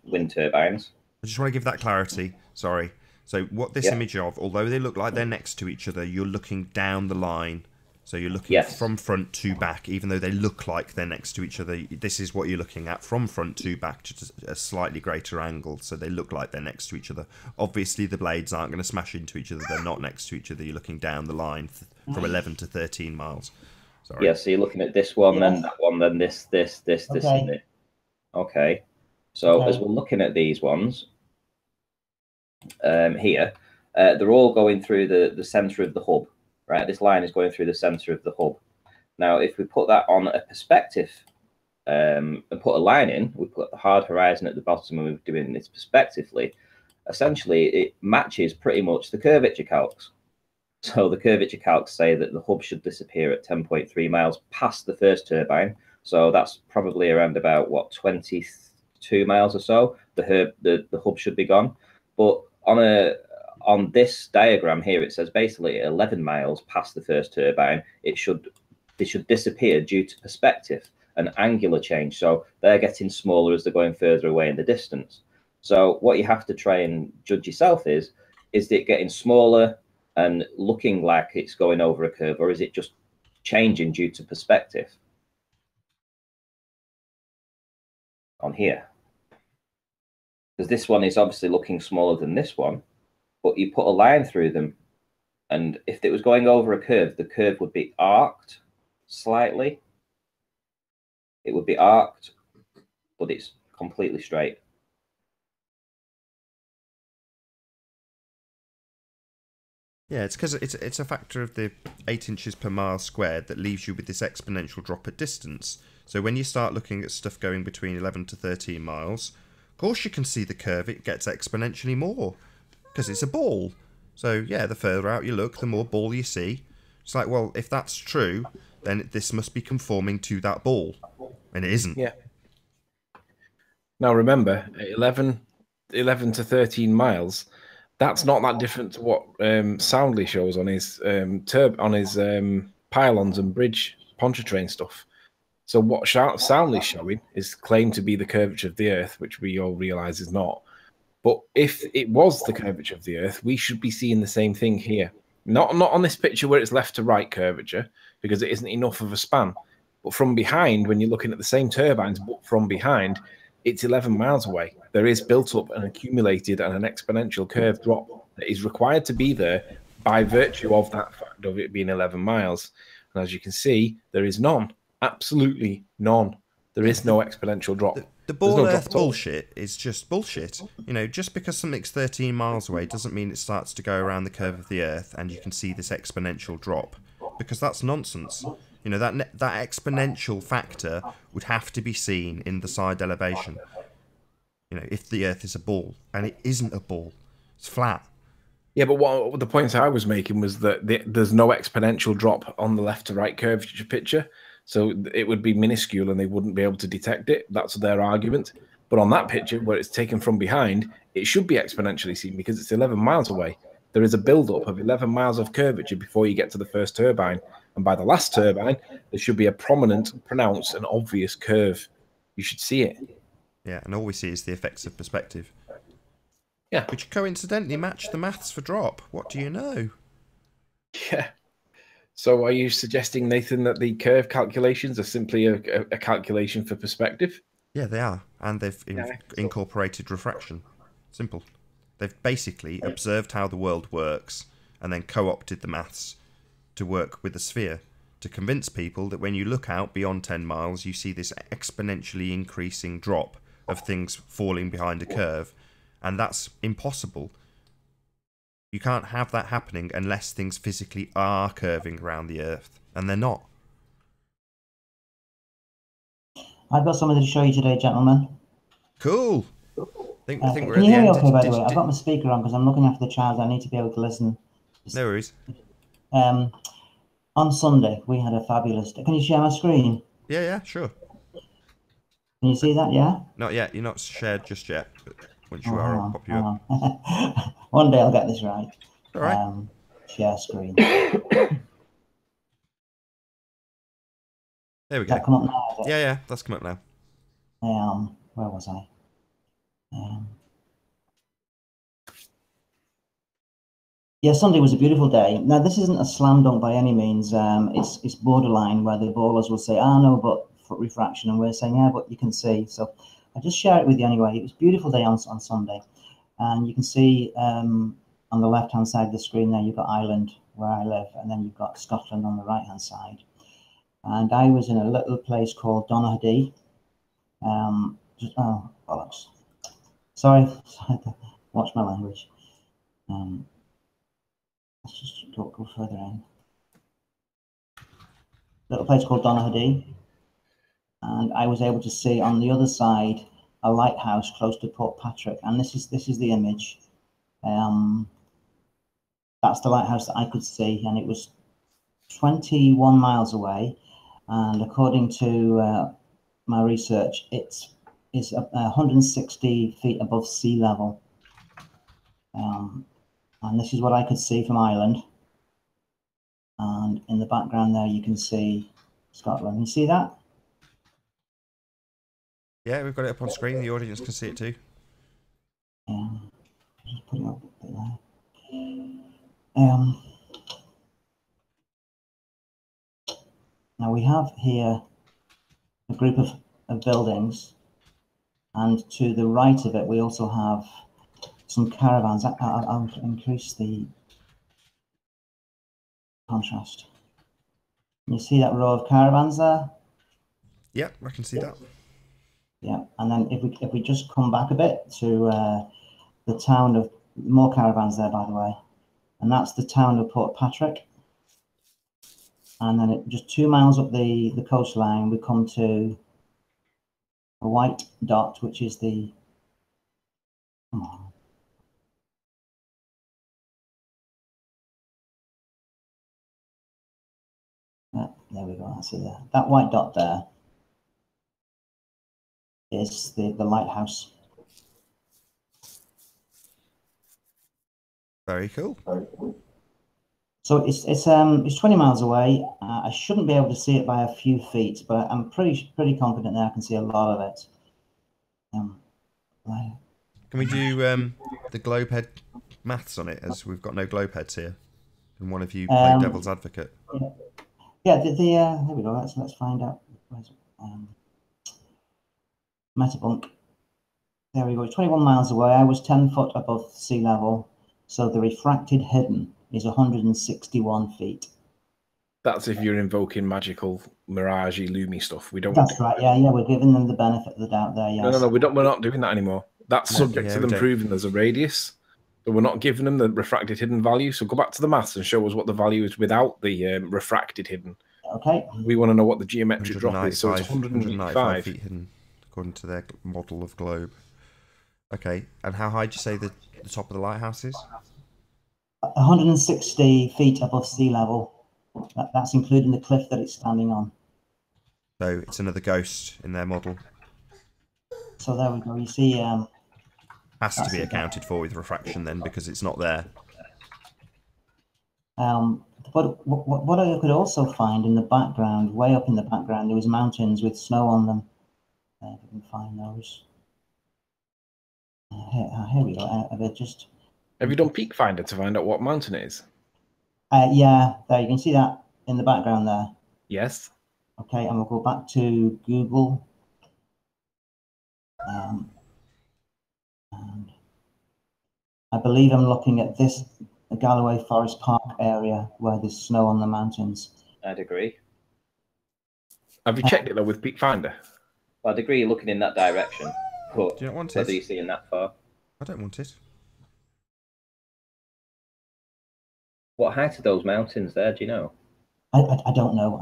wind turbines. I just want to give that clarity. Sorry. So what this image of, although they look like they're next to each other, you're looking down the line. So you're looking from front to back, even though they look like they're next to each other. This is what you're looking at from front to back, just a slightly greater angle, so they look like they're next to each other. Obviously, the blades aren't going to smash into each other. They're not next to each other. You're looking down the line from 11 to 13 miles. Sorry. Yeah, so you're looking at this one, then that one, then this, and this. Okay. So as we're looking at these ones here, they're all going through the center of the hub. Right, this line is going through the center of the hub. Now, if we put that on a perspective and put a line in, we put the hard horizon at the bottom and we're doing this perspectively, essentially it matches pretty much the curvature calcs. So the curvature calcs say that the hub should disappear at 10.3 miles past the first turbine. So that's probably around about, what, 22 miles or so, the hub should be gone. But on this diagram here, it says basically 11 miles past the first turbine, they should disappear due to perspective and angular change. So they're getting smaller as they're going further away in the distance. So what you have to try and judge yourself is it getting smaller and looking like it's going over a curve, or is it just changing due to perspective on here? Because this one is obviously looking smaller than this one. But you put a line through them, and if it was going over a curve, the curve would be arced slightly. It would be arced, but it's completely straight. Yeah, it's because it's a factor of the 8 inches per mile squared that leaves you with this exponential drop at distance. So when you start looking at stuff going between 11 to 13 miles, of course you can see the curve, it gets exponentially more. Because it's a ball. So, yeah, the further out you look, the more ball you see. It's like, well, if that's true, then this must be conforming to that ball. And it isn't. Yeah. Now, remember, 11 to 13 miles, that's not that different to what Soundly shows on his pylons and bridge Pontchartrain stuff. So what Soundly's showing is claimed to be the curvature of the Earth, which we all realise is not. But if it was the curvature of the Earth, we should be seeing the same thing here. Not on this picture where it's left to right curvature, because it isn't enough of a span. But from behind, when you're looking at the same turbines, but from behind, it's 11 miles away. There is built up an accumulated and an exponential curve drop that is required to be there by virtue of that fact of it being 11 miles. And as you can see, there is none. Absolutely none. There is no exponential drop. The ball Earth bullshit is just bullshit. You know, just because something's 13 miles away doesn't mean it starts to go around the curve of the Earth and you can see this exponential drop. Because that's nonsense. You know, that exponential factor would have to be seen in the side elevation. You know, if the Earth is a ball. And it isn't a ball. It's flat. Yeah, but what the point I was making was that there's no exponential drop on the left to right curvature picture. So it would be minuscule and they wouldn't be able to detect it. That's their argument. But on that picture, where it's taken from behind, it should be exponentially seen because it's 11 miles away. There is a build-up of 11 miles of curvature before you get to the first turbine. And by the last turbine, there should be a prominent, pronounced, and obvious curve. You should see it. Yeah, and all we see is the effects of perspective. Yeah. Which coincidentally match the maths for drop. What do you know? Yeah. So are you suggesting, Nathan, that the curve calculations are simply a calculation for perspective? Yeah, they are. And they've incorporated refraction. Simple. They've basically observed how the world works and then co-opted the maths to work with the sphere to convince people that when you look out beyond 10 miles, you see this exponentially increasing drop of things falling behind a curve. And that's impossible. You can't have that happening unless things physically are curving around the Earth, and they're not. I've got something to show you today, gentlemen. Cool. Think we're can at you the hear me end. okay, by the way? I've got my speaker on because I'm looking after the child. I need to be able to listen. No worries. On Sunday, we had a fabulous day. Can you share my screen? Yeah, sure. Can you see that, yeah? Not yet. You're not shared just yet. But once you are, I'll pop you up. One day I'll get this right. All right. Share screen. There we go. That come up now, is it? Yeah, that's come up now. Where was I? Yeah, Sunday was a beautiful day. Now, this isn't a slam dunk by any means. It's borderline where the ballers will say, "Ah, no, but for refraction," and we're saying, "Yeah, but you can see." So I just share it with you anyway. It was a beautiful day on Sunday, and you can see on the left-hand side of the screen there, you've got Ireland where I live, and then you've got Scotland on the right-hand side. And I was in a little place called Donaghadee. Oh, bollocks. Sorry, watch my language. Let's just go further in. Little place called Donaghadee, and I was able to see on the other side a lighthouse close to Port Patrick, and this is the image. That's the lighthouse that I could see, and it was 21 miles away. And according to my research, it's 160 feet above sea level. And this is what I could see from Ireland. And in the background there, you can see Scotland. You see that? Yeah, we've got it up on screen. The audience can see it too. Yeah, just put it up a bit there. Now we have here a group of buildings, and to the right of it, we also have some caravans. I'll increase the contrast. You see that row of caravans there? Yeah, I can see that. Yeah, and then if we just come back a bit to the town of, more caravans there, by the way, and that's the town of Port Patrick. And then just 2 miles up the coastline, we come to a white dot, which is the, come on. There we go, that's it there. That white dot there is the lighthouse. Very cool. So it's 20 miles away. I shouldn't be able to see it by a few feet, but I'm pretty confident that I can see a lot of it. Can we do the globe head maths on it, as we've got no globe heads here, and one of you play devil's advocate? Yeah, there we go. Let's find out. Metabunk. There we go. 21 miles away. I was 10 foot above sea level, so the refracted hidden is 161 feet. That's if you're invoking magical, miragey, loomy stuff. We don't. That's right. Yeah, we're giving them the benefit of the doubt there. Yes. No. We're not doing that anymore. That's subject to them proving there's a radius. So we're not giving them the refracted hidden value. So go back to the maths and show us what the value is without the refracted hidden. Okay. We want to know what the geometric drop is. So it's 195 feet hidden, according to their model of globe. Okay, and how high do you say the top of the lighthouse is? 160 feet above sea level. That's including the cliff that it's standing on. So it's another ghost in their model. So there we go. You see, has to be accounted for with refraction then, because it's not there. But what I could also find in the background, way up in the background, there was mountains with snow on them. If we can find those. Here we go. Have you done Peak Finder to find out what mountain it is? Yeah, there you can see that in the background there. Yes. Okay, and we'll go back to Google. And I believe I'm looking at this Galloway Forest Park area where there's snow on the mountains. I'd agree. Have you checked it though with Peak Finder? Well, I'd agree looking in that direction, but do you not want whether you're seeing that far. I don't want it. What height are those mountains there? Do you know? I don't know.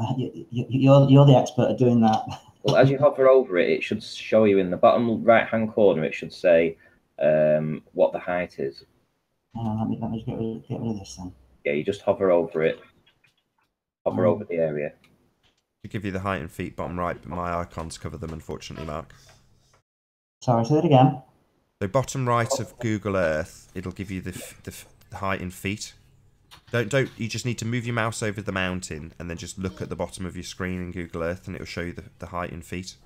You're the expert at doing that. Well, as you hover over it, it should show you in the bottom right-hand corner. It should say what the height is. Let me get rid of this then. Yeah, you just hover over it. Hover over the area. To give you the height and feet bottom right, but my icons cover them, unfortunately, Mark. Sorry, say that again. So bottom right of Google Earth, it'll give you the height in feet. Don't you just need to move your mouse over the mountain and then just look at the bottom of your screen in Google Earth, and it'll show you the height in feet.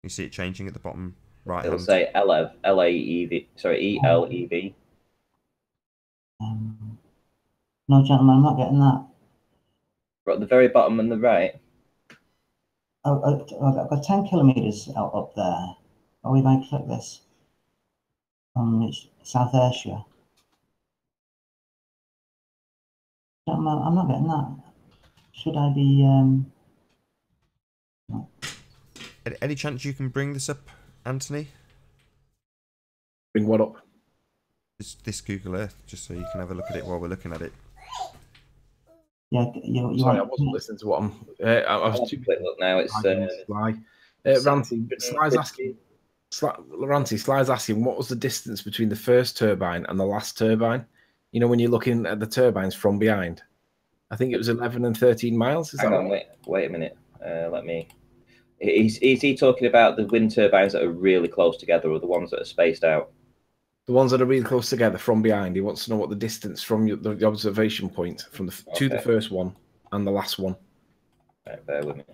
You see it changing at the bottom right. It'll say ELEV, ELEV. Sorry, ELEV. No, gentlemen, I'm not getting that. Right at the very bottom on the right. I've got 10 kilometers out up there. Oh, if I click this, it's South Ayrshire. Gentlemen, I'm not getting that. Should I be? No. Any chance you can bring this up, Anthony? Bring what up? This Google Earth, just so you can have a look at it while we're looking at it. Yeah, you Sorry, I want, wasn't listening to what I was too Quick look now. It's Sly. Ranty, Sly's asking. Sly's asking, what was the distance between the first turbine and the last turbine? You know, when you're looking at the turbines from behind, I think it was 11 and 13 miles. Is Hang that on, right? wait a minute. Let me. Is he talking about the wind turbines that are really close together, or the ones that are spaced out? The ones that are really close together from behind. He wants to know what the distance from the observation point from to the first one and the last one. Right, bear with me.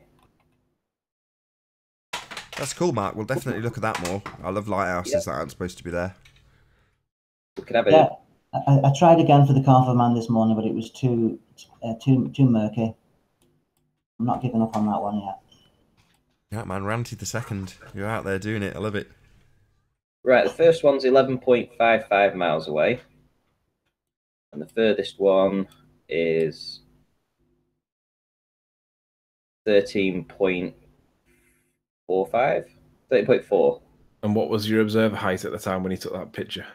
That's cool, Mark. We'll definitely look at that more. I love lighthouses that aren't supposed to be there. We can have it. yeah, I tried again for the Carver Man this morning, but it was too murky. I'm not giving up on that one yet. Yeah, man, Ranty the second. You're out there doing it. I love it. Right, the first one's 11.55 miles away, and the furthest one is 13.45, 13.4. And what was your observer height at the time when he took that picture?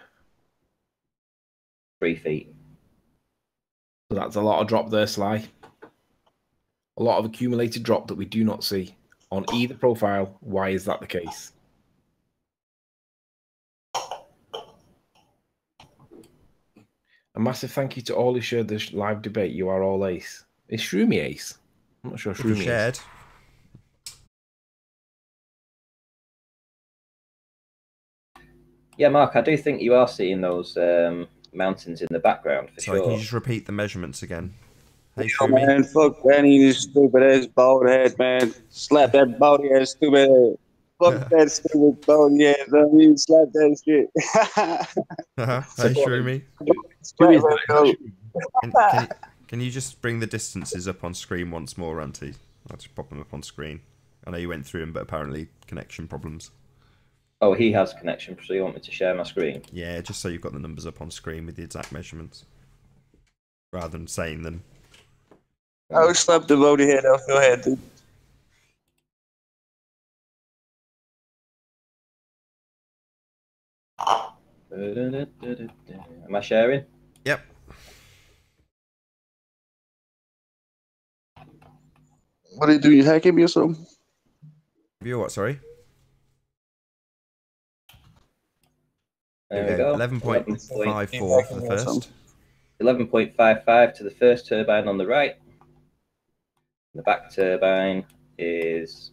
3 feet. So that's a lot of drop there, Sly. A lot of accumulated drop that we do not see on either profile. Why is that the case? A massive thank you to all who shared this live debate. You are all ace. Is Shroomy ace? I'm not sure Shroomy Shared. is. Yeah, Mark, I do think you are seeing those mountains in the background for Sorry, sure. can you just repeat the measurements again? Hey, Oh, Shroomy. man, fuck Danny, this stupid ass bald head, man. Slap that baldy ass stupid head. Fuck that stupid baldy ass. I mean, slap that shit. Hey, Shroomy. Who is that? Can you just bring the distances up on screen once more, Ranty? I'll just pop them up on screen. I know you went through them, but apparently connection problems. Oh, he has connection, so you want me to share my screen? Yeah, just so you've got the numbers up on screen with the exact measurements, rather than saying them. I would slap the baldy head off your head, dude. Am I sharing? Yep. What are you doing? You hacking me or something? View what, sorry? There we go. 11.54 for the first. 11.55 to the first turbine on the right. The back turbine is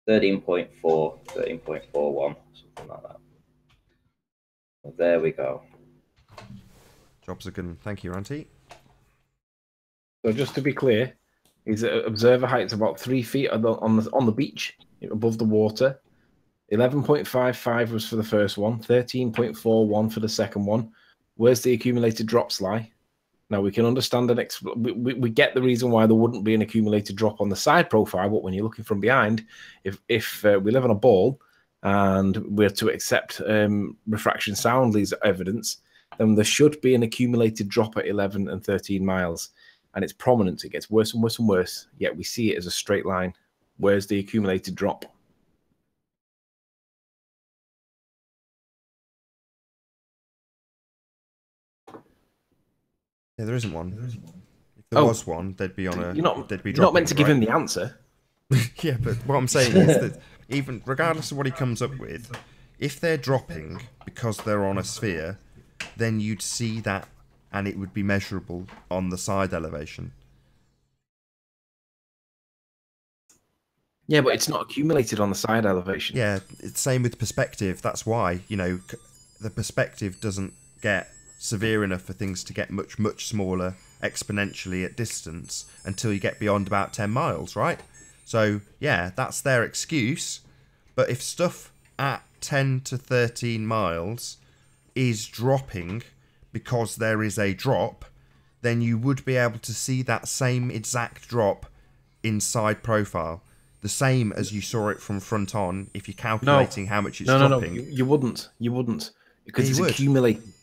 13.4, 13.41, something like that. Well, there we go. Jobs are good. Thank you, Ranty. So just to be clear, his observer height is about 3 feet on the beach, above the water. 11.55 was for the first one, 13.41 for the second one. Where's the accumulated drop, Sly? Now, we can understand and we get the reason why there wouldn't be an accumulated drop on the side profile, but when you're looking from behind, if we live on a ball and we're to accept refraction soundly as evidence, then there should be an accumulated drop at 11 and 13 miles. And it's prominent. It gets worse and worse and worse, yet we see it as a straight line. Where's the accumulated drop? Yeah, there isn't one. If there was one, they'd be on a. You're not dropping, meant to give him the answer. Yeah, but what I'm saying is that even regardless of what he comes up with, if they're dropping because they're on a sphere, then you'd see that, and it would be measurable on the side elevation. Yeah, but it's not accumulated on the side elevation. Yeah, it's the same with perspective. That's why, you know, the perspective doesn't get severe enough for things to get much, much smaller exponentially at distance until you get beyond about 10 miles, right? So, yeah, that's their excuse. But if stuff at 10 to 13 miles is dropping because there is a drop, then you would be able to see that same exact drop inside profile. The same as you saw it from front on if you're calculating how much it's dropping. No, you wouldn't. You wouldn't. Because it's accumulating.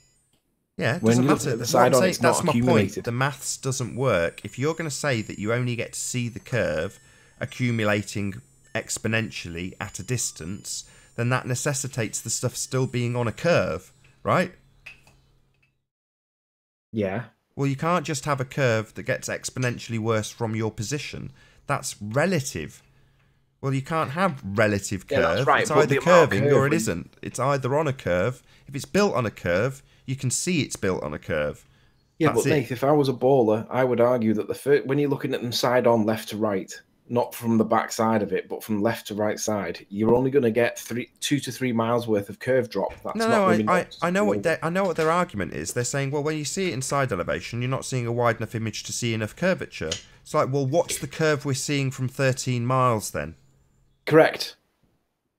Yeah, it when doesn't you matter. look at the side on, it's that's not my accumulated. point. The maths doesn't work. If you're going to say that you only get to see the curve accumulating exponentially at a distance, then that necessitates the stuff still being on a curve, right? Yeah. Well, you can't just have a curve that gets exponentially worse from your position. That's relative. Well, you can't have relative curve. Yeah, that's right, it's but either the amount of curving curve or it isn't. It's either on a curve. If it's built on a curve, you can see it's built on a curve. Yeah, That's but Nath, if I was a baller, I would argue that when you're looking at them side on, left to right, not from the back side of it, but from left to right side, you're only going to get 2 to 3 miles worth of curve drop. That's I know what their argument is. They're saying, well, when you see it in side elevation, you're not seeing a wide enough image to see enough curvature. It's like, well, what's the curve we're seeing from 13 miles then? Correct.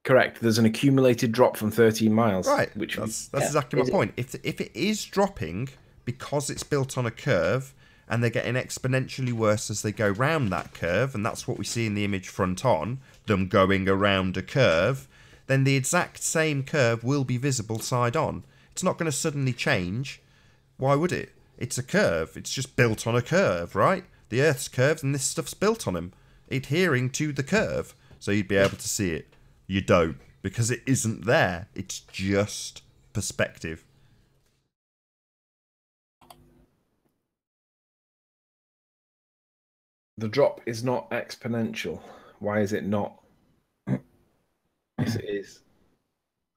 There's an accumulated drop from 13 miles. Right. That's exactly my point. If it is dropping because it's built on a curve and they're getting exponentially worse as they go round that curve, and that's what we see in the image front on, them going around a curve, then the exact same curve will be visible side on. It's not going to suddenly change. Why would it? It's a curve. It's just built on a curve, right? The Earth's curves and this stuff's built on them, adhering to the curve. So you'd be able to see it. You don't, because it isn't there. It's just perspective. The drop is not exponential. Why is it not? Yes, it is.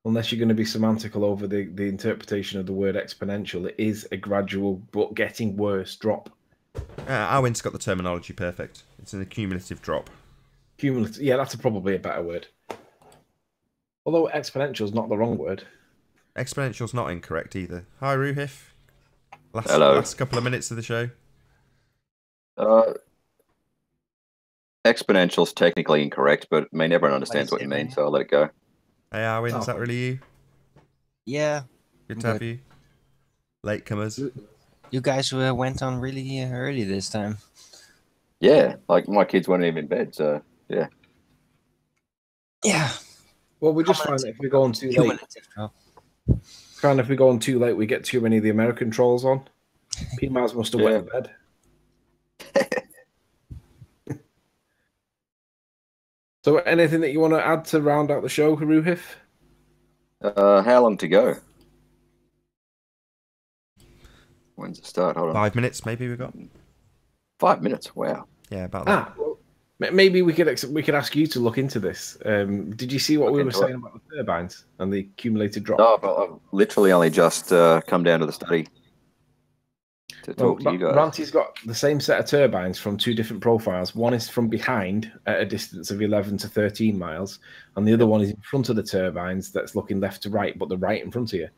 Unless you're going to be semantical over the interpretation of the word exponential, it is a gradual but getting worse drop. Arwen's got the terminology perfect. It's an accumulative drop. Cumulative, yeah, that's probably a better word. Although exponential is not the wrong word. Exponential's not incorrect either. Hi, Ruhif. Hello. Last couple of minutes of the show. Exponential's technically incorrect, but I mean, everyone understands what you mean, so I'll let it go. Hey, Arwen, is that really you? Yeah. Good to have you. Latecomers. You guys went on really early this time. Yeah, like my kids weren't even in bed, so yeah. Yeah. Well, we just find that if we go on too late, we get too many of the American trolls on. P-Miles must have went to bed. So, anything that you want to add to round out the show, Ruhif? How long to go? When's it start? Hold on. 5 minutes, maybe we got. 5 minutes. Wow. Yeah, about that. Well, maybe we could ask you to look into this. Did you see what we were saying about the turbines and the accumulated drop? No, but I've literally only just come down to the study to talk to you guys. Ranty's got the same set of turbines from 2 different profiles. One is from behind at a distance of 11 to 13 miles, and the other one is in front of the turbines that's looking left to right, but they're right in front of you.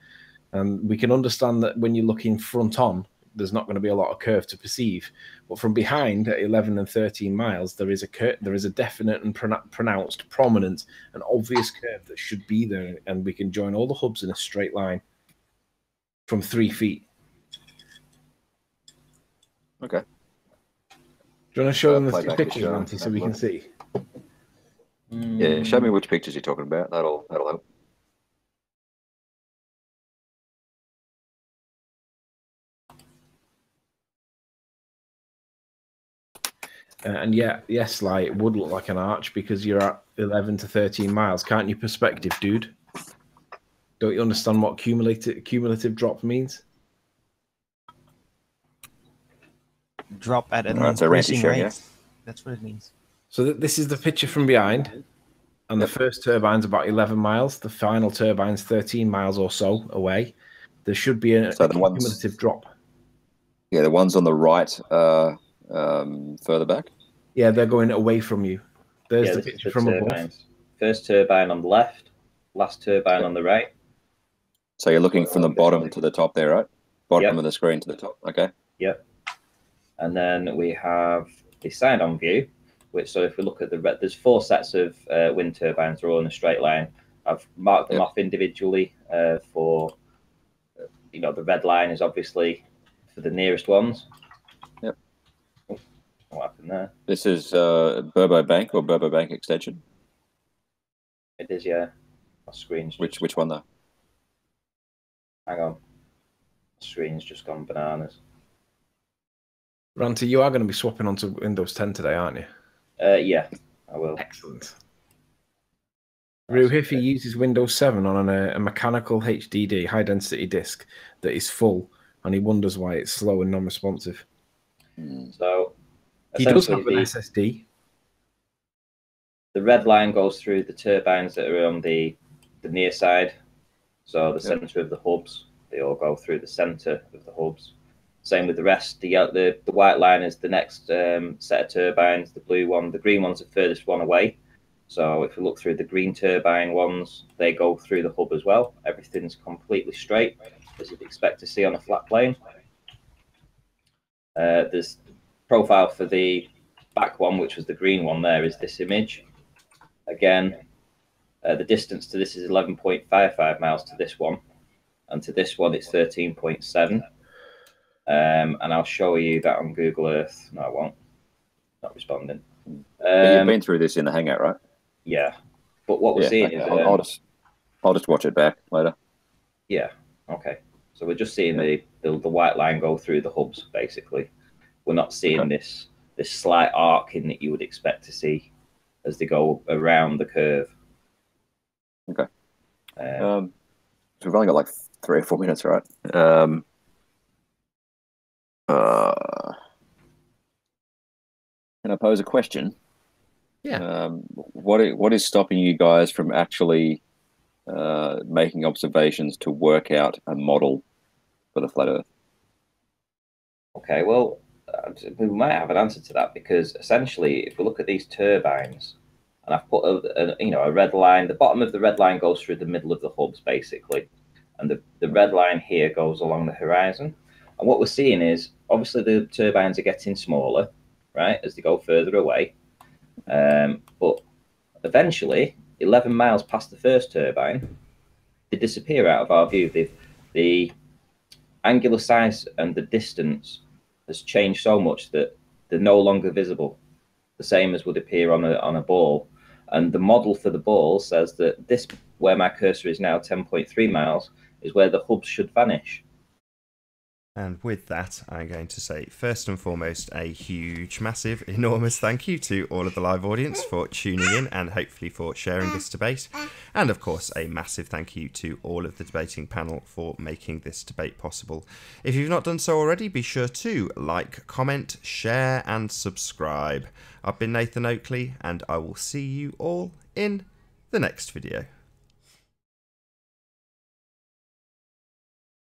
And we can understand that when you're looking front on, there's not going to be a lot of curve to perceive. But from behind at 11 and 13 miles, there is a definite and pronounced, prominent, and obvious curve that should be there, and we can join all the hubs in a straight line from 3 feet. Okay. Do you want to show them the pictures, Ranty, so we can see? Yeah, show me which pictures you're talking about. That'll help. And yes, like it would look like an arch because you're at 11 to 13 miles. Can't you perspective, dude? Don't you understand what cumulative drop means? Drop at an increasing rate. Yeah. That's what it means. So this is the picture from behind, and the first turbine's about 11 miles. The final turbine's 13 miles or so away. There should be a cumulative drop. Yeah, the ones on the right further back. Yeah, they're going away from you. There's the picture from above. First turbine on the left, last turbine on the right. So you're looking from the bottom to the top there, right? Bottom of the screen to the top. Okay. Yep. And then we have the side-on view, which, so if we look at there's 4 sets of wind turbines, they're all in a straight line. I've marked them off individually for you know, the red line is obviously for the nearest ones. Yep. Oh, what happened there? This is Burbo Bank or Burbo Bank Extension. It is, yeah. My screen's Which one though? hang on. My screen's just gone bananas. Ranty, you are going to be swapping onto Windows 10 today, aren't you? Yeah, I will. Excellent. Ruhifi uses Windows 7 on a mechanical HDD, high density disk that is full, and he wonders why it's slow and non-responsive. So He does have an SSD. The red line goes through the turbines that are on the near side. So the center of the hubs, they all go through the center of the hubs. Same with the rest. The white line is the next set of turbines. The blue one, the green one's the furthest one away. So if we look through the green turbine ones, they go through the hub as well. Everything's completely straight, as you'd expect to see on a flat plane. There's profile for the back one, which was the green one there, is this image. Again, the distance to this is 11.55 miles to this one. And to this one, it's 13.7. And I'll show you that on Google Earth. No, I won't. Not responding. But you've been through this in the Hangout, right? Yeah, but what we're seeing is I'll just watch it back later. Yeah, okay. So we're just seeing the white line go through the hubs basically. We're not seeing this slight arcing that you would expect to see as they go around the curve. Okay. So we've only got like 3 or 4 minutes, right? Can I pose a question? Yeah. What is stopping you guys from actually making observations to work out a model for the flat Earth? Okay, well, we might have an answer to that, because essentially, if we look at these turbines, and I've put a red line, the bottom of the red line goes through the middle of the hubs basically, and the red line here goes along the horizon. And what we're seeing is obviously the turbines are getting smaller, right, as they go further away. But eventually, 11 miles past the first turbine, they disappear out of our view. The angular size and the distance has changed so much that they're no longer visible, the same as would appear on a ball. And the model for the ball says that this, where my cursor is now, 10.3 miles, is where the hubs should vanish. And with that, I'm going to say, first and foremost, a huge, massive, enormous thank you to all of the live audience for tuning in and hopefully for sharing this debate. And of course, a massive thank you to all of the debating panel for making this debate possible. If you've not done so already, be sure to like, comment, share and subscribe. I've been Nathan Oakley, and I will see you all in the next video.